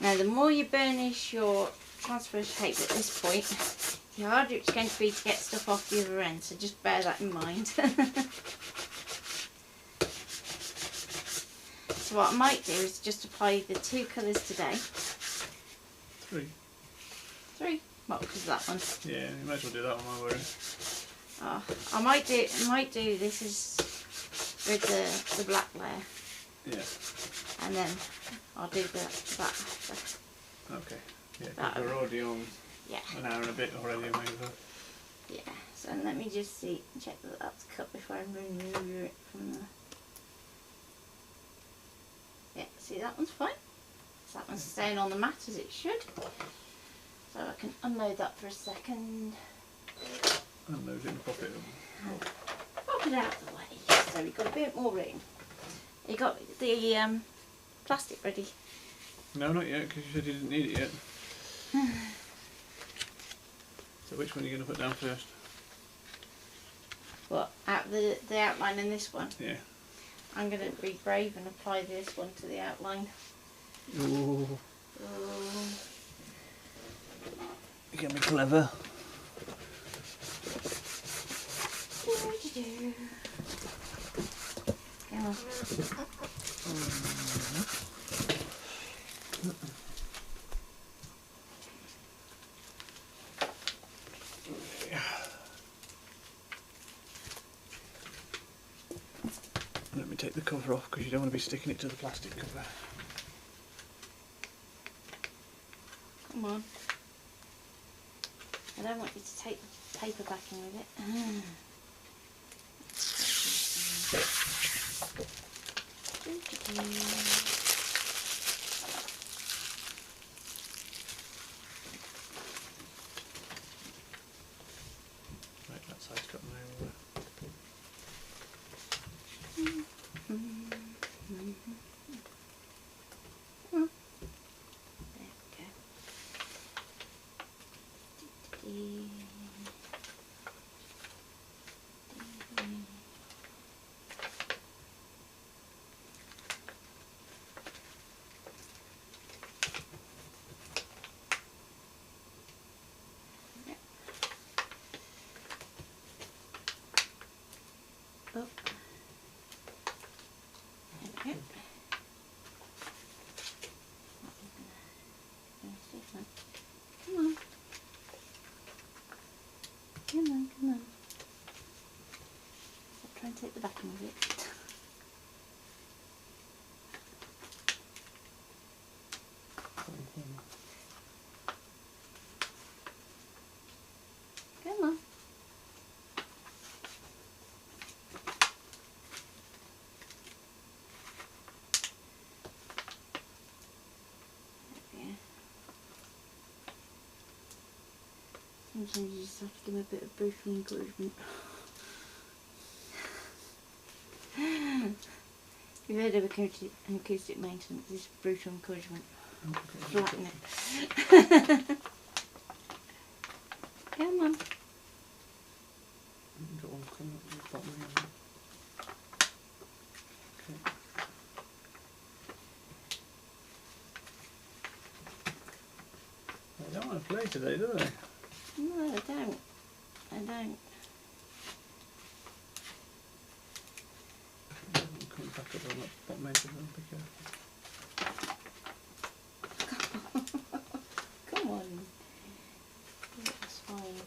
Now the more you burnish your transfer tape at this point, the harder it's going to be to get stuff off the other end, so just bear that in mind. So what I might do is just apply the two colours today. Three. Three? Well, because of that one. Yeah, you might as well do that one while we're in. Oh, I might do this as with the black layer. Yeah. And then I'll do that after. Okay. Yeah, because we're already on an hour and a bit already, maybe. Yeah. So let me just check that that's cut before I remove it from the. Yeah. See, that one's fine. So that one's staying on the mat as it should. So I can unload that for a second. Unload it and pop it on. Pop it out of the way. So we've got a bit more room. You got the plastic ready? No, not yet, because you said you didn't need it yet. So which one are you going to put down first? What? The outline in this one? Yeah. I'm going to be brave and apply this one to the outline. Ooh. You can be clever. Come on. Let me take the cover off because you don't want to be sticking it to the plastic cover. Come on. I don't want you to take the paper backing with it. Right, that side's got no... Oh. Okay. Come on. Come on, come on. I'll try and take the backing of it. Come on. Sometimes you just have to give me a bit of brutal encouragement. You've heard of acoustic maintenance, this is brutal encouragement. Flatten it. Come on. Got one coming up the bottom again. Okay. They don't want to play today, do they? No, I don't. I don't. I'm coming back up on that bottom edge of them, be careful. Come on. It's fine.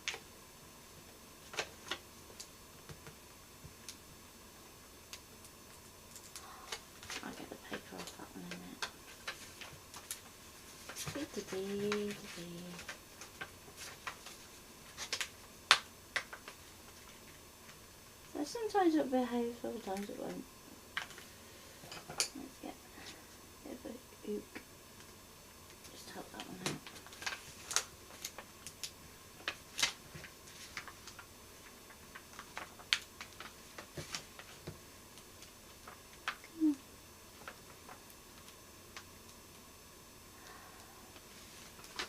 I'll get the paper off that one in a minute. So sometimes it'll behave, other times it won't. Let's get a bit of a ook. Just help that one out. Come on.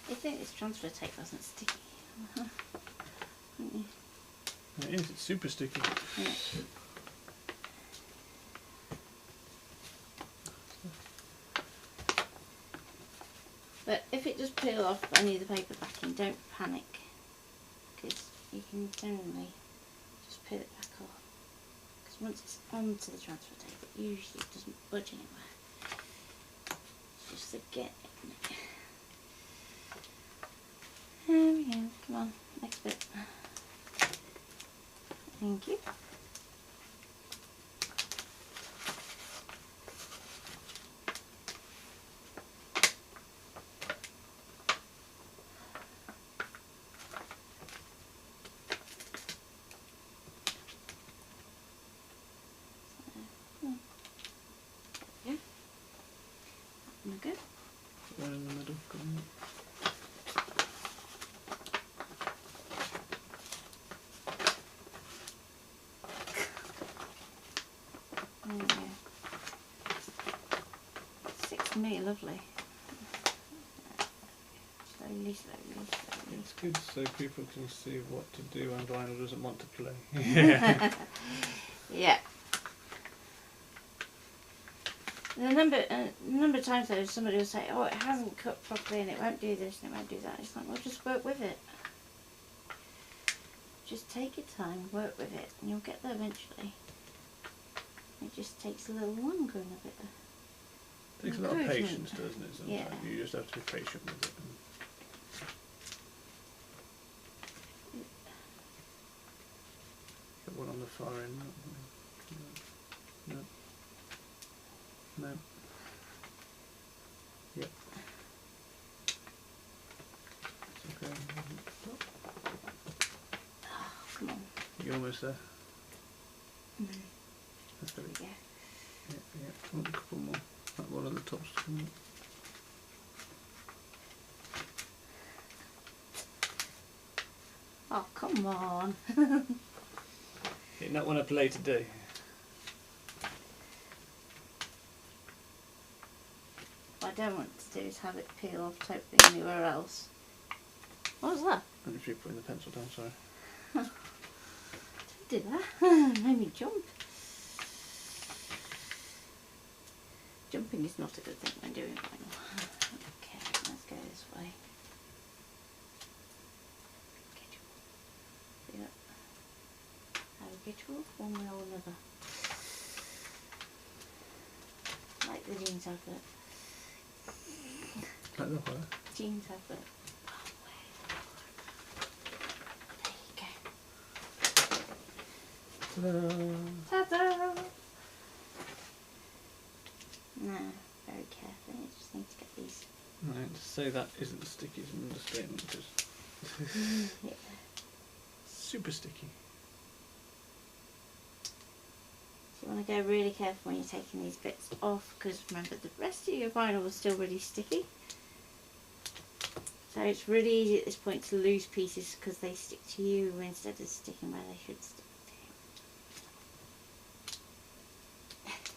You think this transfer tape wasn't sticky? Wouldn't you? It is, it's super sticky. Yeah. But if it does peel off any of the paper backing, don't panic, because you can generally just peel it back off. Because once it's onto the transfer tape, it usually doesn't budge anywhere. It's just the get it. There we go. Come on, next bit. Thank you. Good. One in the middle. There we go. 6 for me, lovely. Slowly, slowly, slowly. It's good so people can see what to do when vinyl doesn't want to play. Yeah. Yeah. The number of times though somebody will say, oh, it hasn't cut properly and it won't do this and it won't do that. It's like, well, just work with it. Just take your time, work with it, and you'll get there eventually. It just takes a little longer and a bit of Takes a lot of patience, doesn't it? Sometimes Yeah. you just have to be patient with it. Got one on the far end. No. No. Yep. It's okay. Oh, come on. You're almost there. Mm. That's very Yeah. Yeah. Oh, a couple more. That one on the top's coming up. Oh, come on. You not want to play today. What I don't want to do is have it peel off totally anywhere else. What was that? I'm just putting the pencil down, sorry. Don't do that. Made me jump. Jumping is not a good thing when doing vinyl. Okay, let's go this way. See that? How we get you off one way or another. Like the jeans advert. Like the what? Jeans advert. There you go. Ta-da! Ta-da! No, very carefully. I just need to get these. Right, to say that isn't sticky is an understatement because Yeah. super sticky. So you want to go really careful when you're taking these bits off because remember the rest of your vinyl is still really sticky. So it's really easy at this point to lose pieces because they stick to you instead of sticking where they should stick to. Right.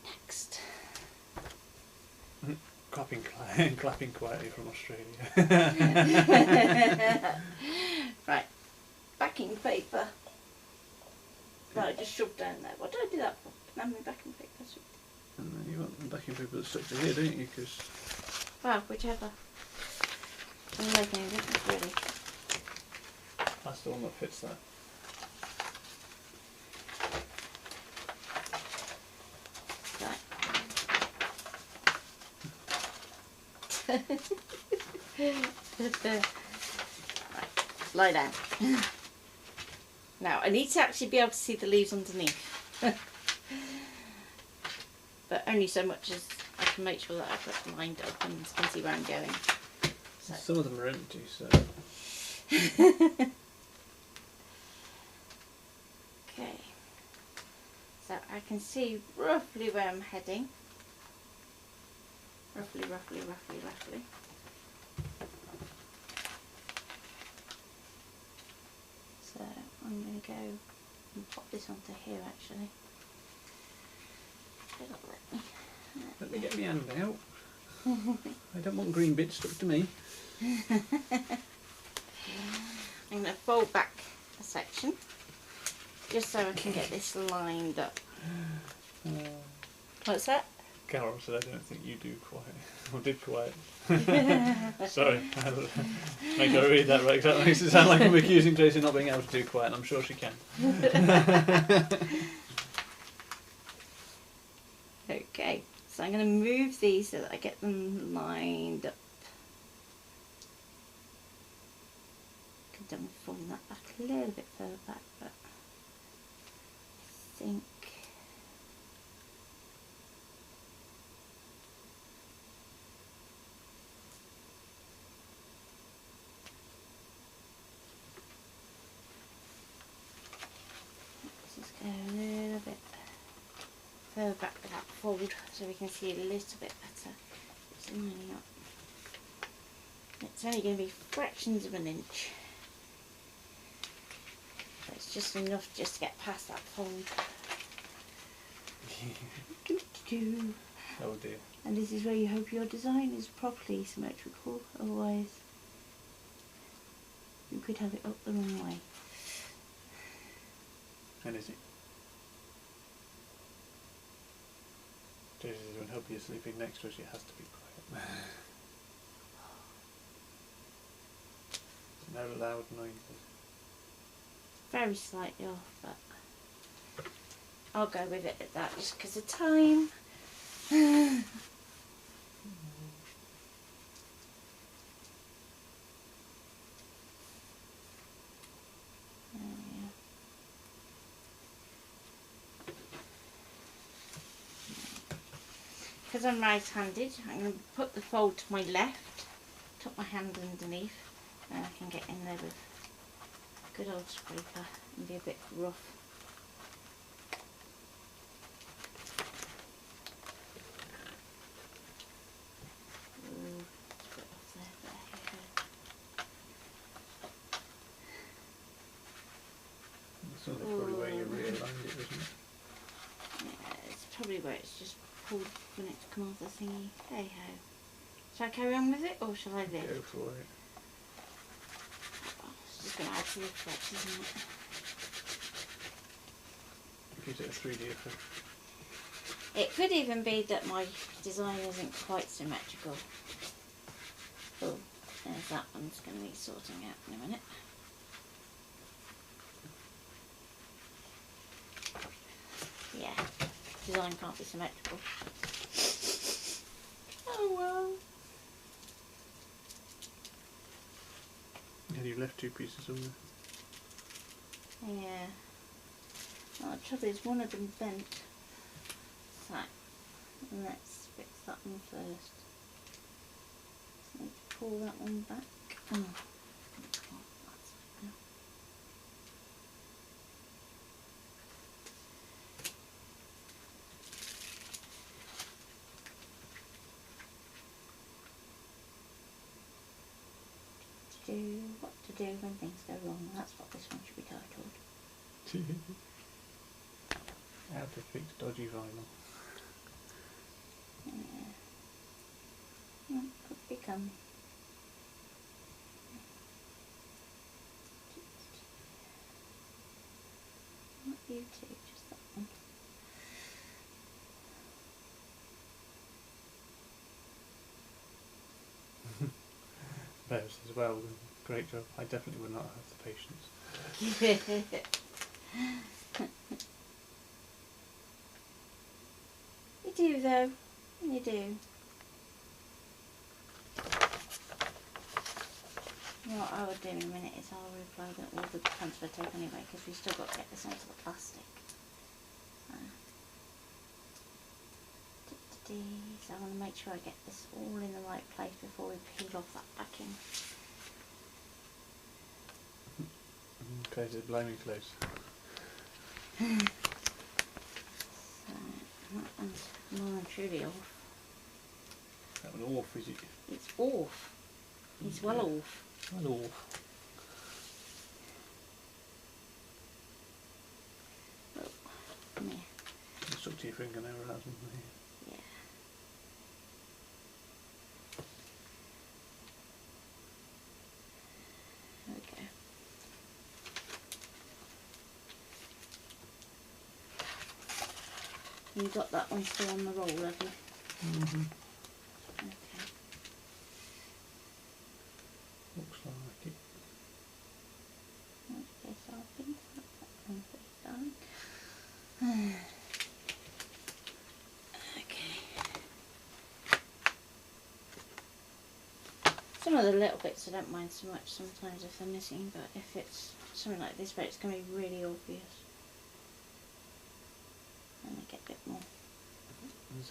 Next. Clapping quietly from Australia. Right. Backing paper. Right, I just shoved down there. What did I do that for? Can I have my backing paper? And then you want the backing paper that's stuck to here, don't you? Because Well, whichever. Doesn't make any difference really. that's the one that fits that. Right, lie down. Now, I need to actually be able to see the leaves underneath. But only so much as I can make sure that I've got them lined up and can see where I'm going. So. Some of them are empty, so. Okay. So I can see roughly where I'm heading. Roughly. So I'm going to go and pop this onto here actually. It'll Let me get my hand out. I don't want green bits stuck to me. I'm going to fold back a section just so I can get this lined up. What's that? Carol said I don't think you do quite, or did quite. Sorry, make her read that right, because that makes it sound like I'm accusing Tracy of not being able to do quite, and I'm sure she can. Okay, so I'm going to move these so that I get them lined up. done with folding that back a little bit further back, but I think let's just go a little bit further back with that fold so we can see a little bit better. It's lining up. It's only going to be fractions of an inch. But it's just enough just to get past that fold. Oh dear. And this is where you hope your design is properly symmetrical, otherwise you could have it up the wrong way. And is it? Daisy, when hubby is sleeping next to us, it has to be quiet. No loud noises. Very slightly off, but I'll go with it at that just because of time. Because I'm right-handed, I'm going to put the fold to my left, tuck my hand underneath, and I can get in there with a good old scraper and be a bit rough. Ooh, it's a bit off there, but there That's probably where you realigned it, wasn't it? Yeah, it's probably where it's just pulled when it's come off the thingy. Hey ho. Shall I carry on with it or shall I leave? Go for it. Oh, it's just going to add to the effect, isn't it? Gives it a 3D effect. It could even be that my design isn't quite symmetrical. Oh, there's that one's going to be sorting out in a minute. Yeah, design can't be symmetrical. Oh well. And you left two pieces on there. Yeah. Well, the trouble is one of them bent. So, let's fix that one first. So I need to pull that one back. Oh, that's it now. What to do when things go wrong. That's what this one should be titled. How to fix dodgy vinyl. Yeah. Well, could be coming. Not you two, just that one. Bears as well. Great job. I definitely would not have the patience. You do though. You do. What I would do in a minute is I'll reapply all the transfer tape anyway because we've still got to get this onto the plastic. So I want to make sure I get this all in the right place before we peel off that backing. Okay, so blimey close. So that one's more than truly off. That one off, is it? It's off. It's well off. Well off. Oh, come here. It's stuck to your fingernail, hasn't it? Yeah. There we go. You got that one still on the roll, have you? Mm-hmm. Okay. Looks like it. Okay, so I'll pinch that one face down. Okay. Some of the little bits I don't mind so much sometimes if they're missing, but if it's something like this where it's going to be really obvious, then I get a bit more.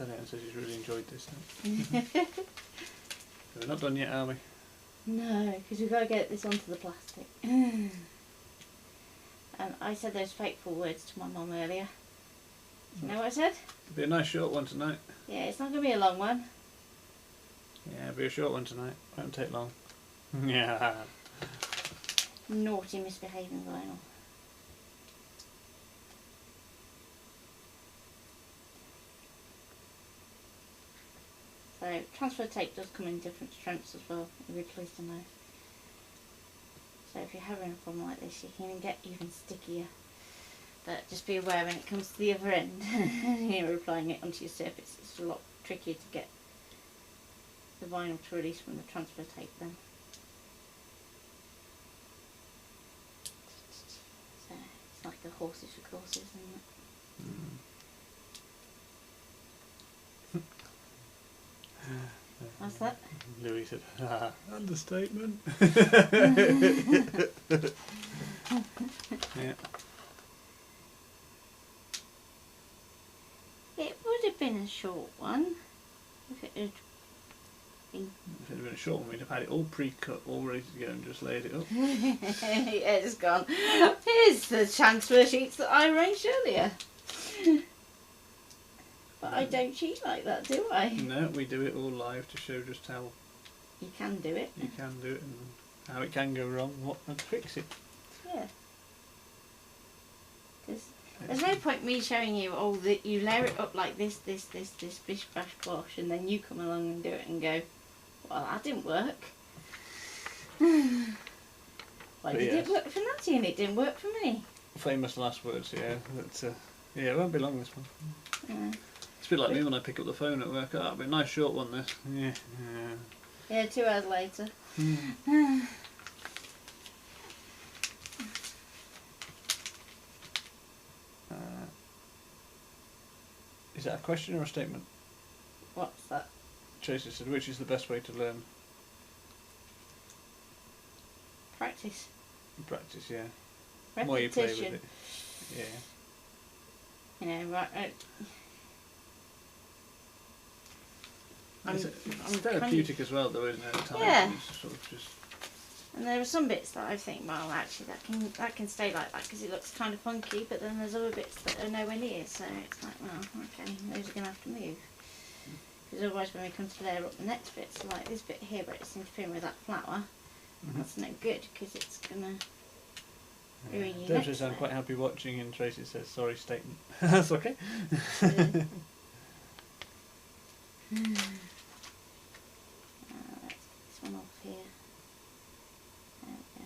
Anne says she's really enjoyed this now. We're not done yet, are we? No, because we've got to get this onto the plastic. And I said those fateful words to my mum earlier. You know what I said? It'll be a nice short one tonight. Yeah, it's not going to be a long one. Yeah, it'll be a short one tonight. Won't take long. Yeah. Naughty misbehaving vinyl. So transfer tape does come in different strengths as well, you'll be pleased to know. So if you're having a problem like this, you can get even stickier. But just be aware when it comes to the other end, you're applying it onto your surface, it's a lot trickier to get the vinyl to release from the transfer tape then. So it's like the horses for courses, isn't it? What's that? Louis said, understatement. Yeah. It would have been a short one if it had been. If it had been a short one, we'd have had it all pre-cut, all ready to go, and just laid it up. It's gone. Here's the transfer sheets that I arranged earlier. But I don't cheat like that, do I? No, we do it all live to show just how You can do it. you can do it and how it can go wrong, and to fix it. Yeah. There's no point me showing you, oh, that you layer it up like this, bish, bash, bosh, and then you come along and do it and go, well, that didn't work. Why did it work for Natty and it didn't work for me? Famous last words, yeah. But, yeah, it won't be long, this one. Yeah. It's a bit like me when I pick up the phone at work. Oh, it'll be a nice short one, this. Yeah. Yeah, 2 hours later. Is that a question or a statement? What's that? Tracy said, which is the best way to learn? Practice. Practice, yeah. Repetition. The more you play with it. Yeah. You know, right. It's therapeutic as well, though, isn't it? At times, yeah. It's sort of just... And there are some bits that I think, well, actually, that can stay like that because it looks kind of funky. But then there's other bits that are nowhere near, so it's like, well, okay, those are going to have to move. Because otherwise, when we come to layer up the next bits, like this bit here, where it's interfering with that flower, that's no good because it's going to ruin your Deb next says, I'm bit. quite happy watching, and Tracy says, sorry, statement. That's okay. Let's get this one off here. There we go.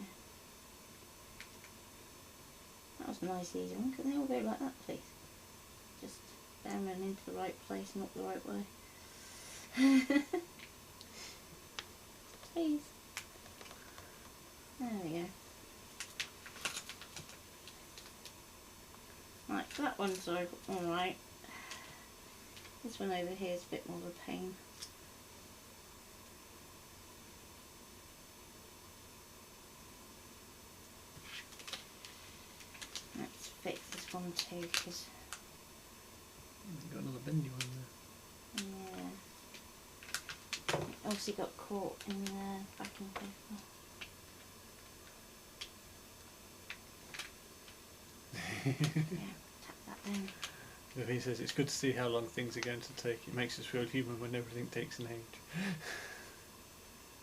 That was a nice easy one. Can they all go like that, please? Just down and into the right place and up the right way. Please. There we go. Right, that one's alright. This one over here is a bit more of a pain. Let's fix this one too, because Got another bendy one there. yeah, it obviously got caught in the backing paper. Yeah, tap that down. He says it's good to see how long things are going to take. It makes us feel human when everything takes an age.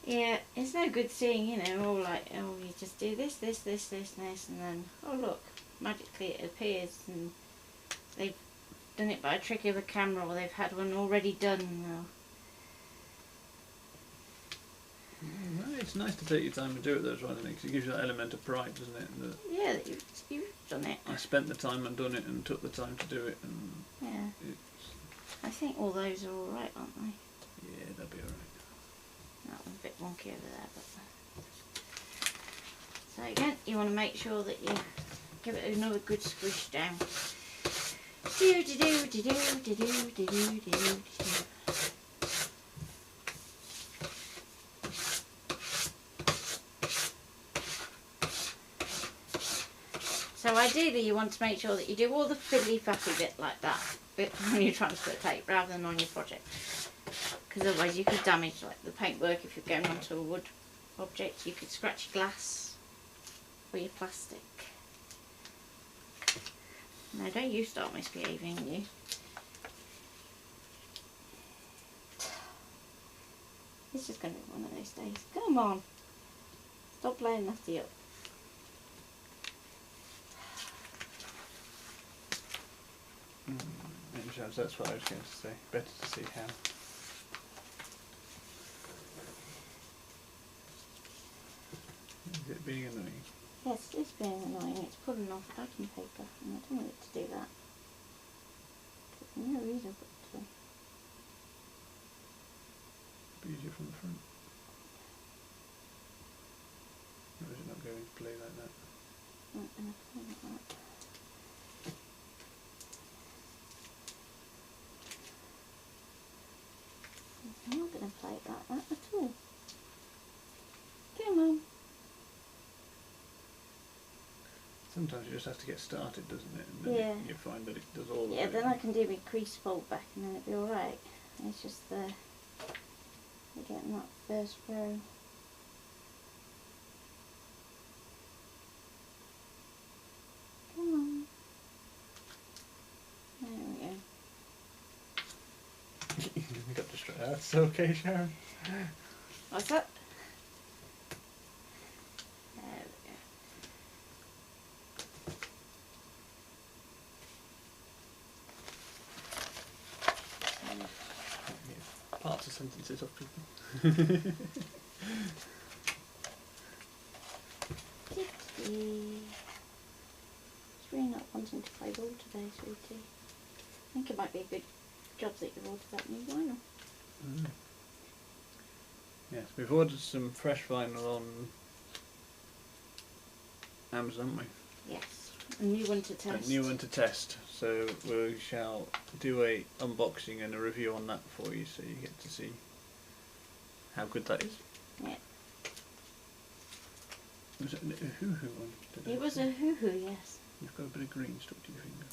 Yeah, it's no good seeing, you know, all like, oh, you just do this, and then, oh look, magically it appears, and they've done it by a trick of a camera, or they've had one already done. Or... Well, it's nice to take your time and do it though, right? Because it gives you that element of pride, doesn't it? That yeah, that you've done it. I spent the time and done it and took the time to do it, and Yeah. it's, I think all those are alright, aren't they? yeah, they'll be alright. That one's a bit wonky over there, but... So again, you want to make sure that you give it another good squish down. So ideally you want to make sure that you do all the fiddly faffy bit like that bit when you transfer tape rather than on your project. Because otherwise you could damage like the paintwork if you're going onto a wood object. You could scratch your glass or your plastic. No, don't you start misbehaving, you. It's just going to be one of those days. Come on. Stop playing nasty up. That's what I was going to say. Better to see how. Is it being annoying? Yes, it's being annoying. It's pulling off packing paper and I don't want it to do that. There's no reason for it to. Be easier from the front. Or is it not going to play like that? Not going to play like that. I'm not going to play it like that at all. Come on. Sometimes you just have to get started, doesn't it? And then you find that it does all of it. Yeah, then I can do my crease fold back and then it'll be alright. It's just the getting that first row. Come on. There we go. You got distracted. That's okay, Sharon. What's that? There we go. Parts of sentences of people. It's really not wanting to play ball today, sweetie. I think it might be a good job that you've ordered that new vinyl. Mm. Yes, we've ordered some fresh vinyl on Amazon, haven't we? Yes, a new one to test. A new one to test. So we shall do a unboxing and a review on that for you, so you get to see how good that is. Yeah. Was it a hoo-hoo one today? It was a hoo-hoo, yes. You've got a bit of green stuck to your finger.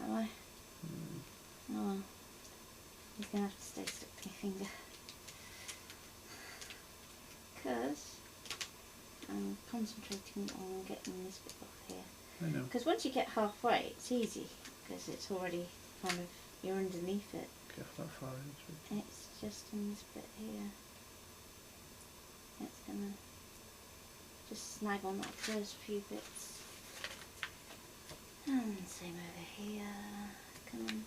Am I? Oh, he's going to have to stay stuck to my finger. Because I'm concentrating on getting this bit off here. I know. Because once you get halfway, it's easy. Because it's already kind of, you're underneath it. Careful that far in. It's just in this bit here. It's going to just snag on that first few bits. And same over here. Come on.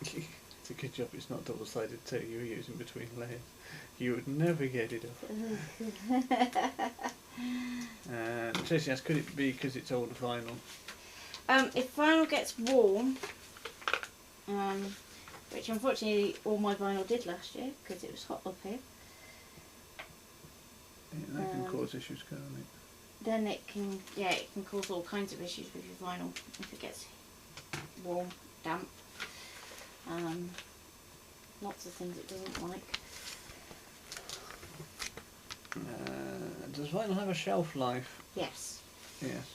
It's a good job it's not double-sided tape you're using between layers. You would never get it off. Tracy asks, could it be because it's old vinyl? If vinyl gets warm, which unfortunately all my vinyl did last year because it was hot up here. Yeah, that can cause issues, can't it? Then it can cause all kinds of issues with your vinyl if it gets warm, damp. Lots of things it doesn't like. Does vinyl have a shelf life? Yes. Yes.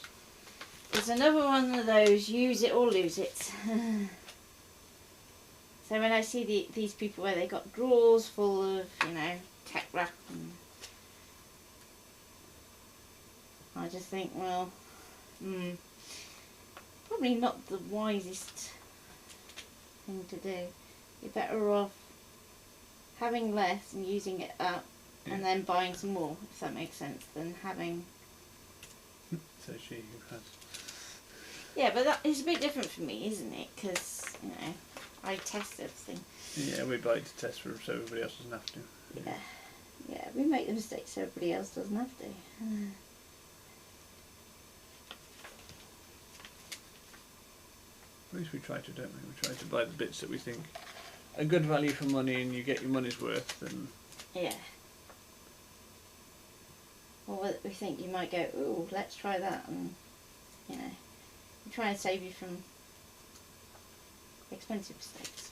There's another one of those, use it or lose it. So when I see these people where they got drawers full of, tech wrap, and I just think, well, probably not the wisest thing to do. You're better off having less and using it up and then buying some more, if that makes sense, than having... So she who has... Yeah, but that is a bit different for me, isn't it? Because, I test everything. Yeah, we buy it to test for so everybody else doesn't have to. Yeah, we make the mistakes so everybody else doesn't have to. At least we try to, don't we? We try to buy the bits that we think are good value for money and you get your money's worth. And yeah. Or we think you might go, ooh, let's try that, and we try and save you from expensive mistakes.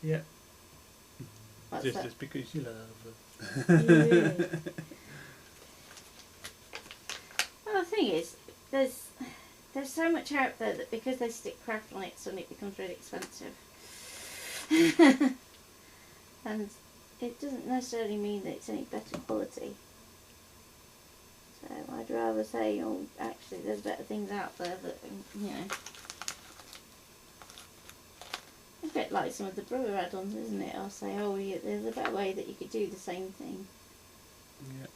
Yeah. What's Just that? as because you love her. Yeah. Well, the thing is, there's so much out there that because they stick craft on it, suddenly it becomes really expensive. And it doesn't necessarily mean that it's any better quality. So I'd rather say, oh, actually there's better things out there that, you know. A bit like some of the brewer add-ons, isn't it? I'll say, oh, yeah, there's a better way that you could do the same thing. Yeah.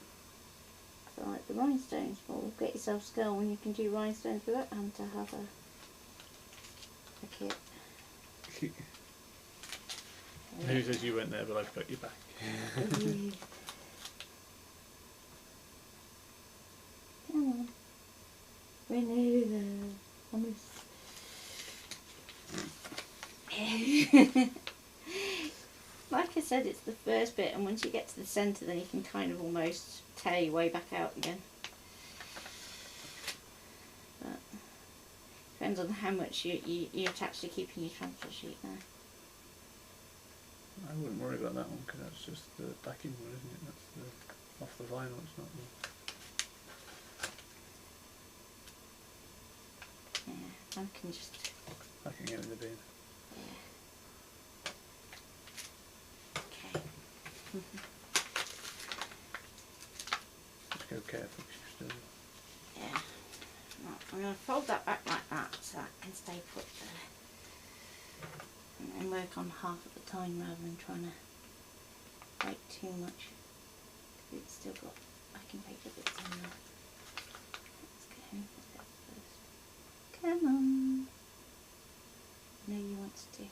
So like the rhinestones, well, get yourself skill when you can do rhinestones without having to have a kit. Who says you went there, but I've got your back. Come on. We're nearly there. Almost. Like I said, it's the first bit, and once you get to the centre, then you can kind of almost tear your way back out again. But depends on how much you're actually keeping your transfer sheet there. I wouldn't worry about that one because that's just the backing one, isn't it? That's the off the vinyl. It's not the. Yeah, I can just. Backing it in the bin. Yeah. Okay. Just go careful. 'Cause you're still. Yeah. Right, I'm going to fold that back like that so that can stay put there. And then work on half at a time rather than trying to break too much. It's still got backing paper bits on there. Let's get him with that first. Come on. No, you want to.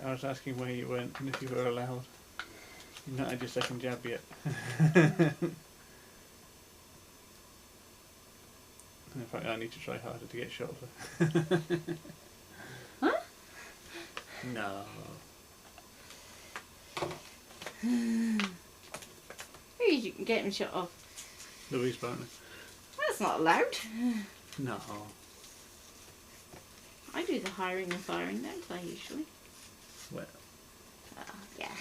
I was asking where you went and if you were allowed. You've not had your second jab yet. In fact, I need to try harder to get shot for. Huh? No. You can get him shut off. Louise partner. That's not allowed. No. I do the hiring and firing, don't I, usually? Well. Yeah.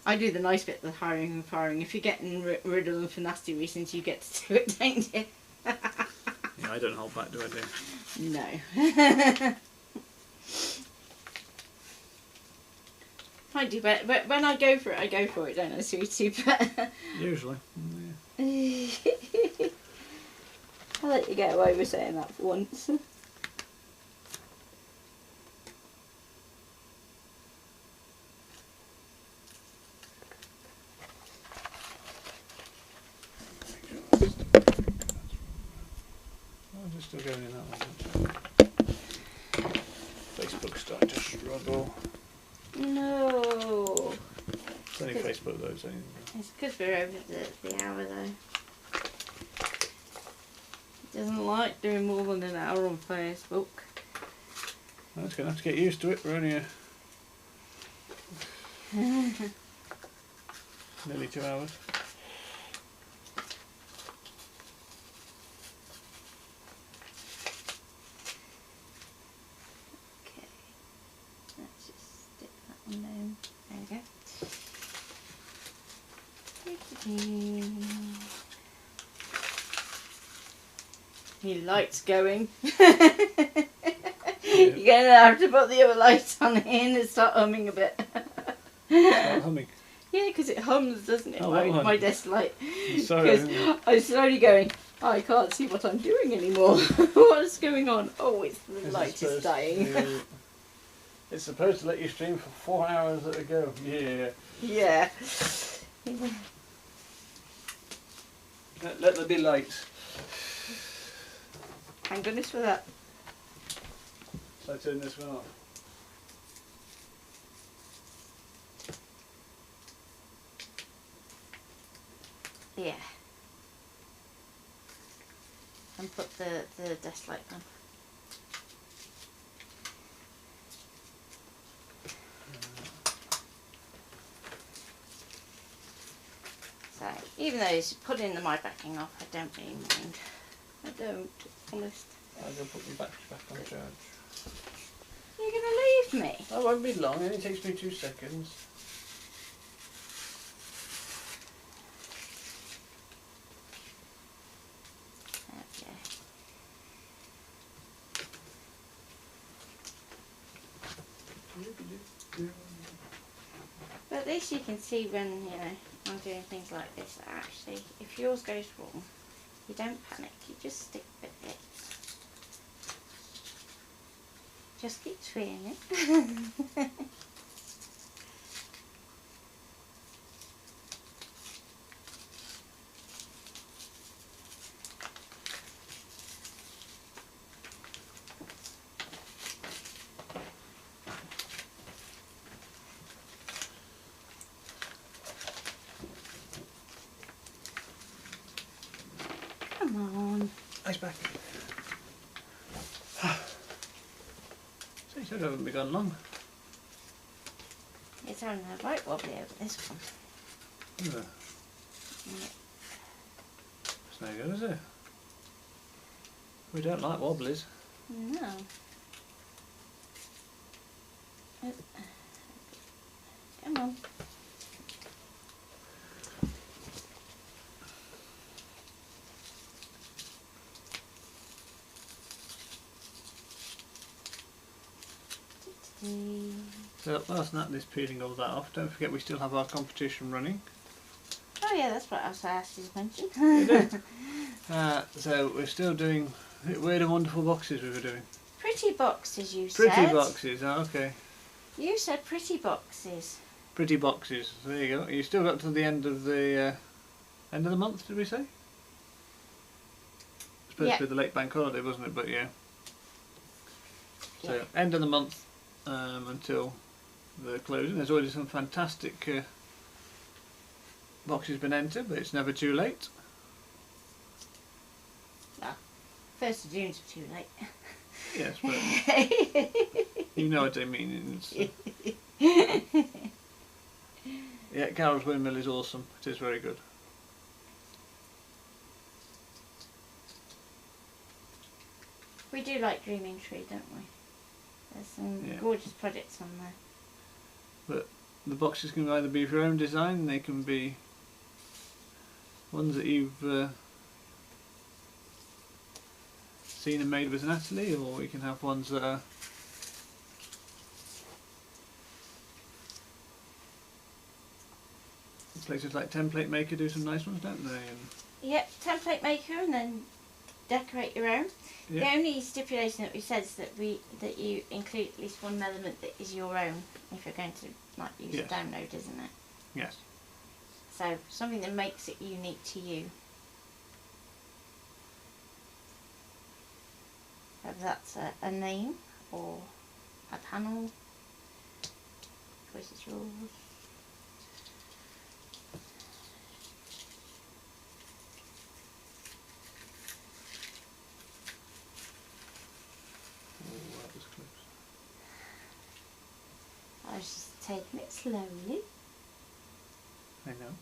I do the nice bit, the hiring and firing. If you're getting rid of them for nasty reasons, you get to do it, don't you? Yeah, I don't hold back, do I, dear? No. I do, but when I go for it, don't I, sweetie? But Usually. Yeah. I'll let you get away with saying that for once. Oh, is it still going in that one? Facebook's starting to struggle. No. It's only Facebook though, it's only. It's because we're over the hour though. It doesn't like doing more than an hour on Facebook. I'm just going to have to get used to it. We're only nearly 2 hours. Okay. Let's just stick that one down. There we go. Your light's going. You're going to have to put the other light on in and start humming a bit. Start humming. Yeah, because it hums, doesn't it? Oh, my desk light. Sorry. Because I'm slowly going, I can't see what I'm doing anymore. What's going on? Oh, it's the light is dying. It's supposed to let you stream for 4 hours at a go. Yeah. Yeah. Let there be light. Thank goodness for that. So I turn this one off. Yeah. And put the desk light on. So, even though it's putting the my backing off, I don't really mind. I don't, honest. I'm going to put your back on charge. You're going to leave me? That won't be long, it only takes me 2 seconds. Okay. But at least you can see when, you know, I'm doing things like this, that actually, if yours goes wrong, you don't panic, you just stick with it. Just keep twirling it. Come on. Ice back. So you said I haven't begun long. It's having a right wobbly over this one. Yeah. Yeah. It's no good, is it? We don't like wobblies. No. Come on. So whilst Natalie's peeling all that off, don't forget we still have our competition running. Oh yeah, that's what I was asked you to mention. You did. So we're still doing weird and wonderful boxes we were doing. Pretty boxes, you said. Pretty boxes, oh, okay. You said pretty boxes. Pretty boxes, there you go. You still got to the end of the month, did we say? Supposed to be the late bank holiday, wasn't it? But yeah. So end of the month until the closing. There's already some fantastic boxes been entered, but it's never too late. Well, 1st of June's too late. Yes, but you know what I mean. Yeah, Carol's windmill is awesome. It is very good. We do like Dreaming Tree, don't we? There's some gorgeous projects on there. But the boxes can either be of your own design, they can be ones that you've seen and made with Natalie, or you can have ones that are places like Template Maker do some nice ones, don't they? And yep, Template Maker, and then decorate your own. Yep. The only stipulation that we said is that you include at least one element that is your own if you're going to like use a download, isn't it? Yes. So something that makes it unique to you. Whether that's a name or a panel, choice is yours. I was just taking it slowly. I know.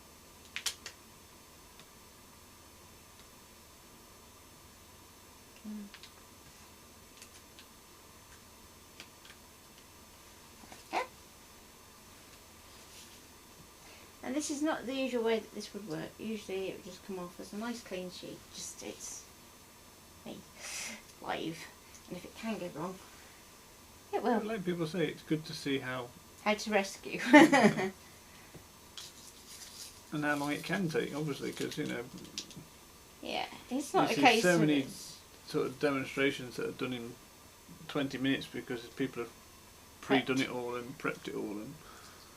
And this is not the usual way that this would work. Usually it would just come off as a nice clean sheet. Just it's me live, and if it can go wrong, it will. Like people say, it's good to see how to rescue. And how long it can take, obviously, because you know. Yeah, it's not a case. So many sort of demonstrations that are done in 20 minutes because people have pre-done it all and prepped it all and.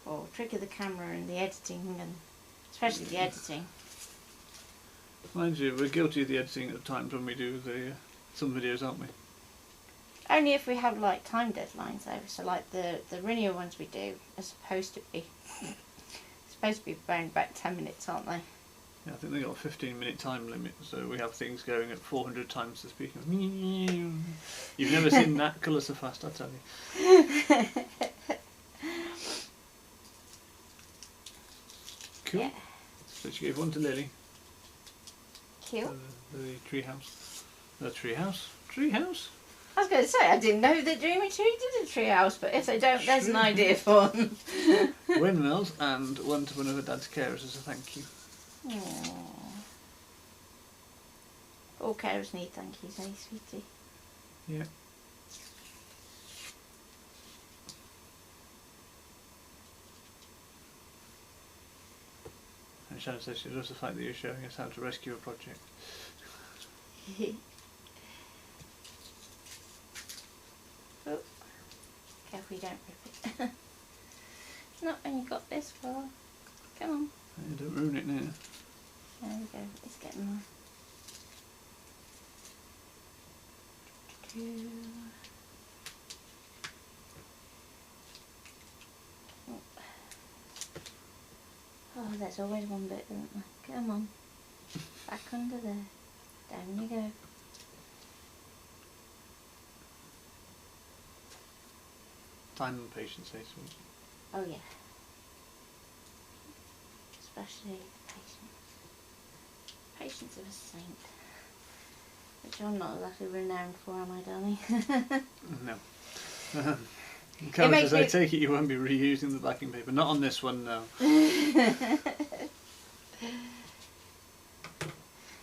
Or trick of the camera and the editing, and especially the editing. Mind you, we're guilty of the editing at times when we do some videos, aren't we? Only if we have like time deadlines though. So like the linear ones we do are supposed to be around about 10 minutes, aren't they? Yeah, I think they got a 15-minute time limit, so we have things going at 400 times the speed. You've never seen that colour so fast, I tell you. Cool. Yeah. So she gave one to Lily. Cute. The treehouse. The treehouse? Treehouse? I was going to say, I didn't know that Dreamy Tree did a tree house, but if they don't, there's an idea for them. Windmills and one to one of her dad's carers as a thank you. Aww. All carers need thank yous, eh, sweetie? Yeah. And Shannon says she loves the fact that you're showing us how to rescue a project. Oh, careful you don't rip it. Not when you got this far. Come on. Yeah, don't ruin it now. There we go. It's getting there. Oh, there's always one bit, isn't there? Come on. Back under there. Down you go. Time and patience, eh, sweet? Oh yeah. Especially patience. Patience of a saint. Which I'm not exactly renowned for, am I, darling? No. Carol says, I take it you won't be reusing the backing paper. Not on this one, no.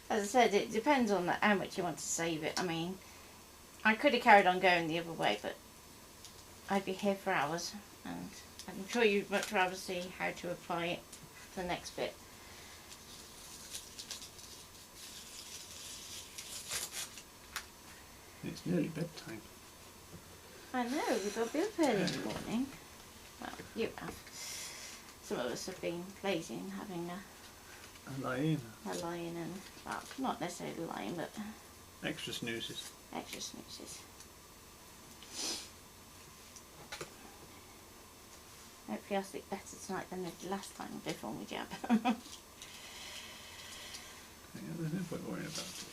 As I said, it depends on how much you want to save it. I mean, I could have carried on going the other way, but I'd be here for hours, and I'm sure you'd much rather see how to apply it to the next bit. It's nearly bedtime. I know, we've got to be up early in the morning. Well, you have. Some of us have been lazy and having A lie-in. a lie-in and, well, not necessarily lying, but Extra snoozes. extra snoozes. Hopefully I'll sleep better tonight than I did last time before we jab. Yeah, there's no point worrying about it.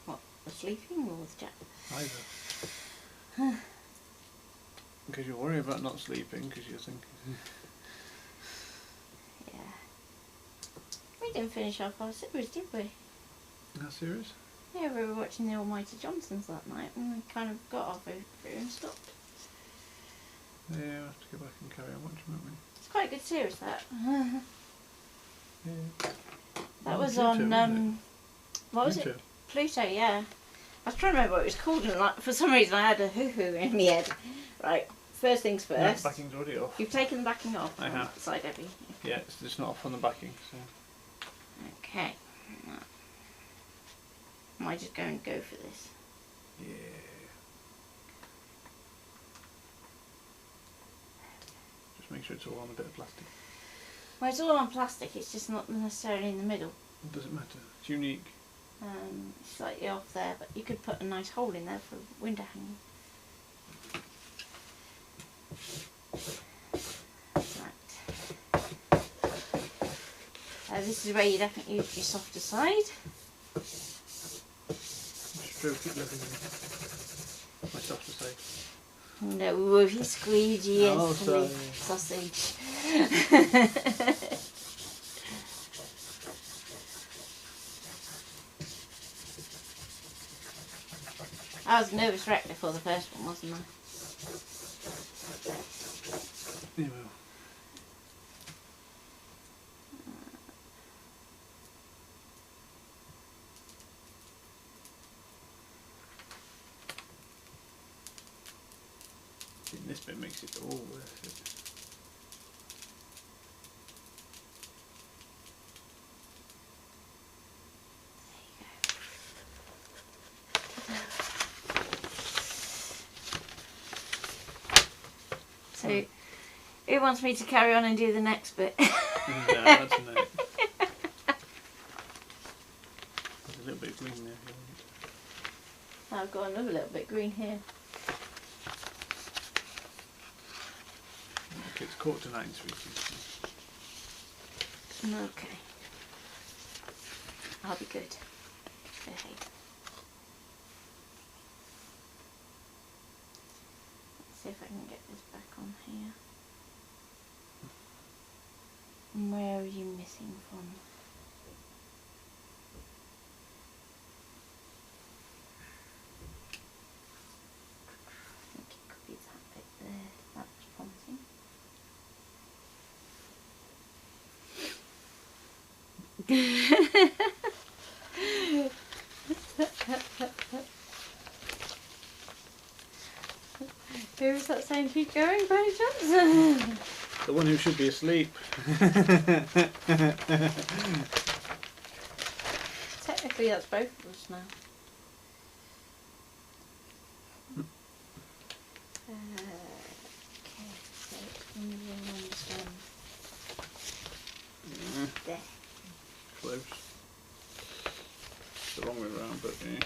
What, the sleeping or the jab? Either. Because you worry about not sleeping because you're thinking. Yeah. We didn't finish off our series, did we? That serious? Yeah, we were watching The Almighty Johnsons that night and we kind of got halfway through and stopped. Yeah, we'll have to go back and carry on watching, won't we? It's quite a good series, that. Yeah. That was Pluto, on, wasn't it? what was Pluto. it? Pluto, yeah. I was trying to remember what it was called and like, for some reason I had a hoo-hoo in my head. Right, first things No, first. backing's already off. You've taken the backing off I on have. that side, have you? Yeah, it's just not off on the backing, so. Okay. Am I just going to go for this? Yeah. Just make sure it's all on a bit of plastic. Well, it's all on plastic, it's just not necessarily in the middle. It doesn't matter. It's unique. It's slightly off there, but you could put a nice hole in there for window hanging. Right. This is where you definitely use your softer side. Stroke it lovingly. My softer side. No, woofy squeegee Oh, sorry. sausage. I was a nervous wreck before the first one, wasn't I? You will. This bit makes it all worth it. So, who wants me to carry on and do the next bit? No, that's a no. There's a little bit of green there if you want. I've got another little bit green here. Okay, it's 8:45, sweetie. Okay. I'll be good. Behave. Let's see if I can get this back on here. And where are you missing from? Who's that saying keep going by any chance? The one who should be asleep. Technically that's both of us now. Okay, so on this one. There. Close. It's the wrong way around, but yeah.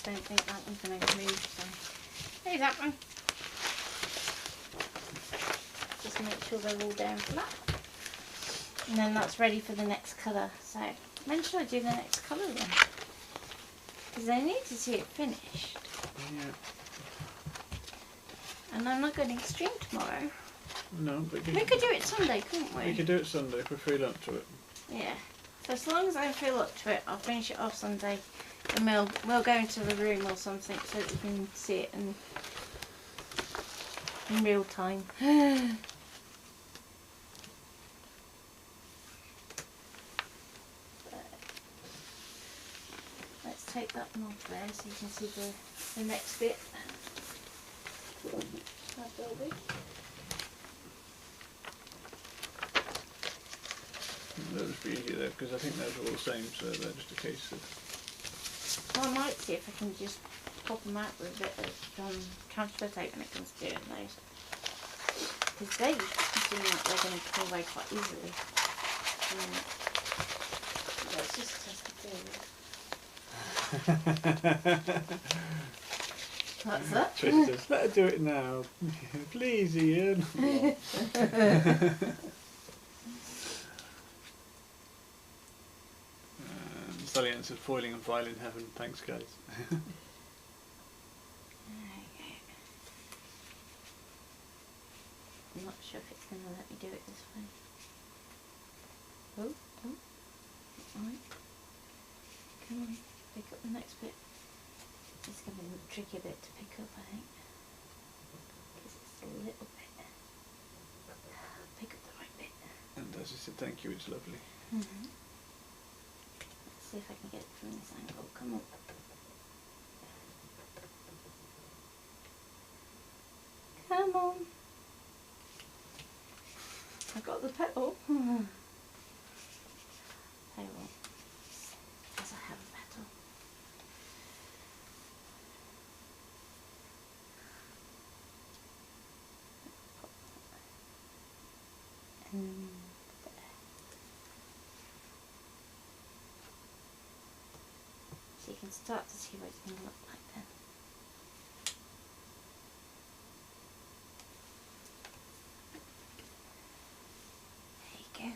I don't think that one's going to move, so there's that one. Just make sure they're all down for that. And then that's ready for the next colour. So when should I do the next colour then? Because I need to see it finished. Yeah. And I'm not going extreme tomorrow. No, but We could do it Sunday, couldn't we? We could do it Sunday if we feel up to it. Yeah. So as long as I feel up to it, I'll finish it off Sunday. And we'll go into the room or something so that we can see it in real time. Let's take that one off there so you can see the next bit. That building. That'll just be easier there because I think those are all the same, so they're just a case of. Well, I might see if I can just pop them out with a bit of transfer tape when it comes to doing those. Because they seem like they're going to come away quite easily. Let's just test the theory. What's that? Twisters, let her do it now. Please, Ian. Sally answered foiling and filing heaven. Thanks, guys. I'm not sure if it's going to let me do it this way. Oh. Alright. Come on, pick up the next bit. It's going to be a tricky bit to pick up, I think. Because it's a little bit. Pick up the right bit. And as I said, thank you, it's lovely. Mm-hmm. See if I can get it from this angle. Come on. Come on. I got the petal. I will. As I have a petal. And so you can start to see what it's going to look like then. There you go.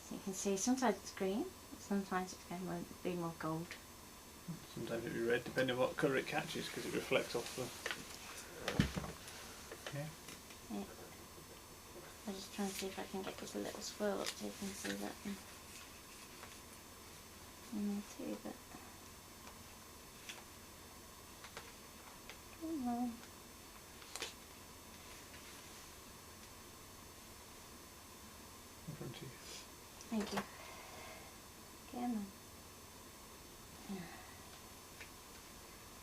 So you can see sometimes it's green, sometimes it's going to be more gold. Sometimes it'll be red, depending on what colour it catches, because it reflects off the. Yeah. Yeah. I'm just trying to see if I can get this a little swirl up so you can see that in there too, but come on. In front of you. Thank you. Come on.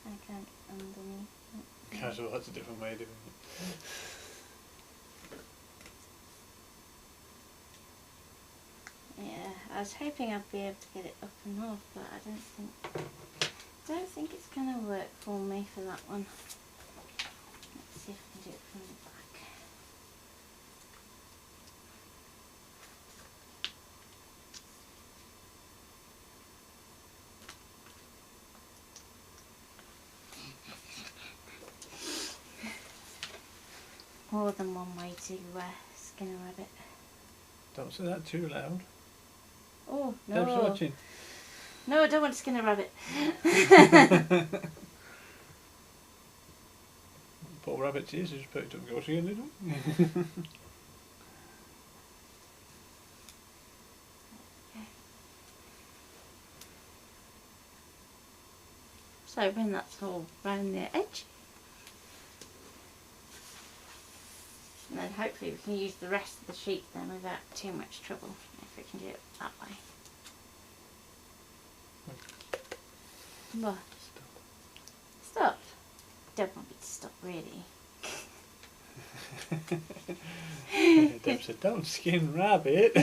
I can't underneath. Casual, that's a different way of doing it. Yeah, I was hoping I'd be able to get it up and off, but I don't think it's going to work for me for that one. Let's see if I can do it from the back. More than one way to skin a rabbit. Don't say that too loud. Oh, Deb's no. watching. No, I don't want to skin a rabbit. Poor rabbit's ears are just poked up and go, what's he going to do? so when that's all round the edge. And then hopefully we can use the rest of the sheet then without too much trouble, if we can do it that way. What? Stop. Don't want me to stop, really. Deb said, don't skin rabbit.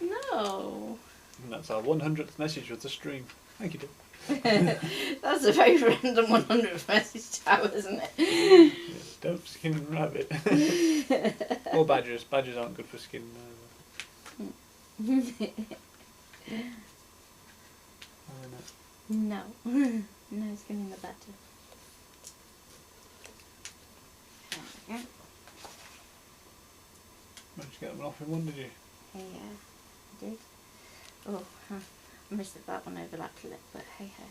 No. And that's our 100th message of the stream. Thank you, Deb. That's a very random 100th message to have, isn't it? Yes, don't skin rabbit. Or badgers. Badgers aren't good for skin either. No. No skin the batter. There we go. Managed to get them off in one, did you? Yeah, I did. Oh, I missed that one overlapped a little, but hey ho.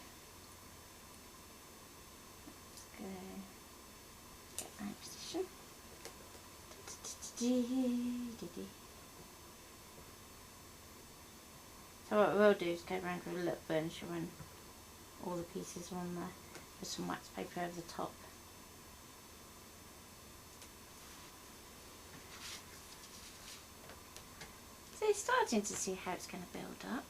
Let's go get my position. So what we'll do is go around with a little burnisher when all the pieces are on there, with some wax paper over the top. So you're starting to see how it's going to build up.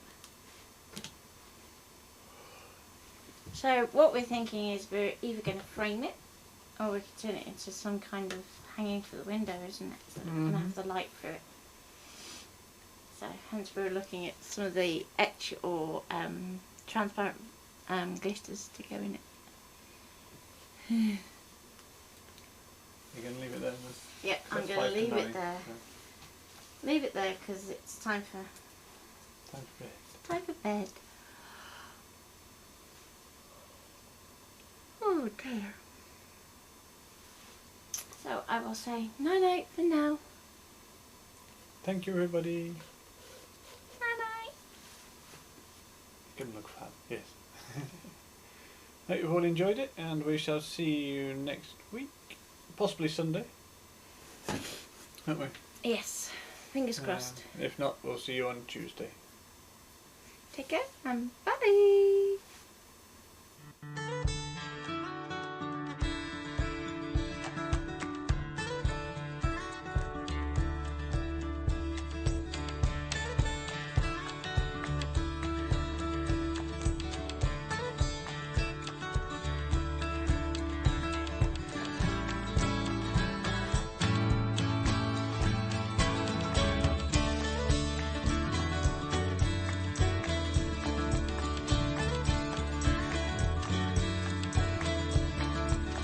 So what we're thinking is we're either going to frame it or we can turn it into some kind of hanging for the window, isn't it? So we're going to have the light through it. So hence we're looking at some of the etch or transparent glitters to go in it. You're going to leave it there? Yeah, I'm going to leave it there. Yeah. Leave it there because it's time for bed. Time for bed. Oh dear. So I will say night-night for now. Thank you, everybody. Night-night. Give them look fab. Yes. Hope you've all enjoyed it, and we shall see you next week, possibly Sunday, won't we? Yes. Fingers crossed. If not, we'll see you on Tuesday. Take care and bye.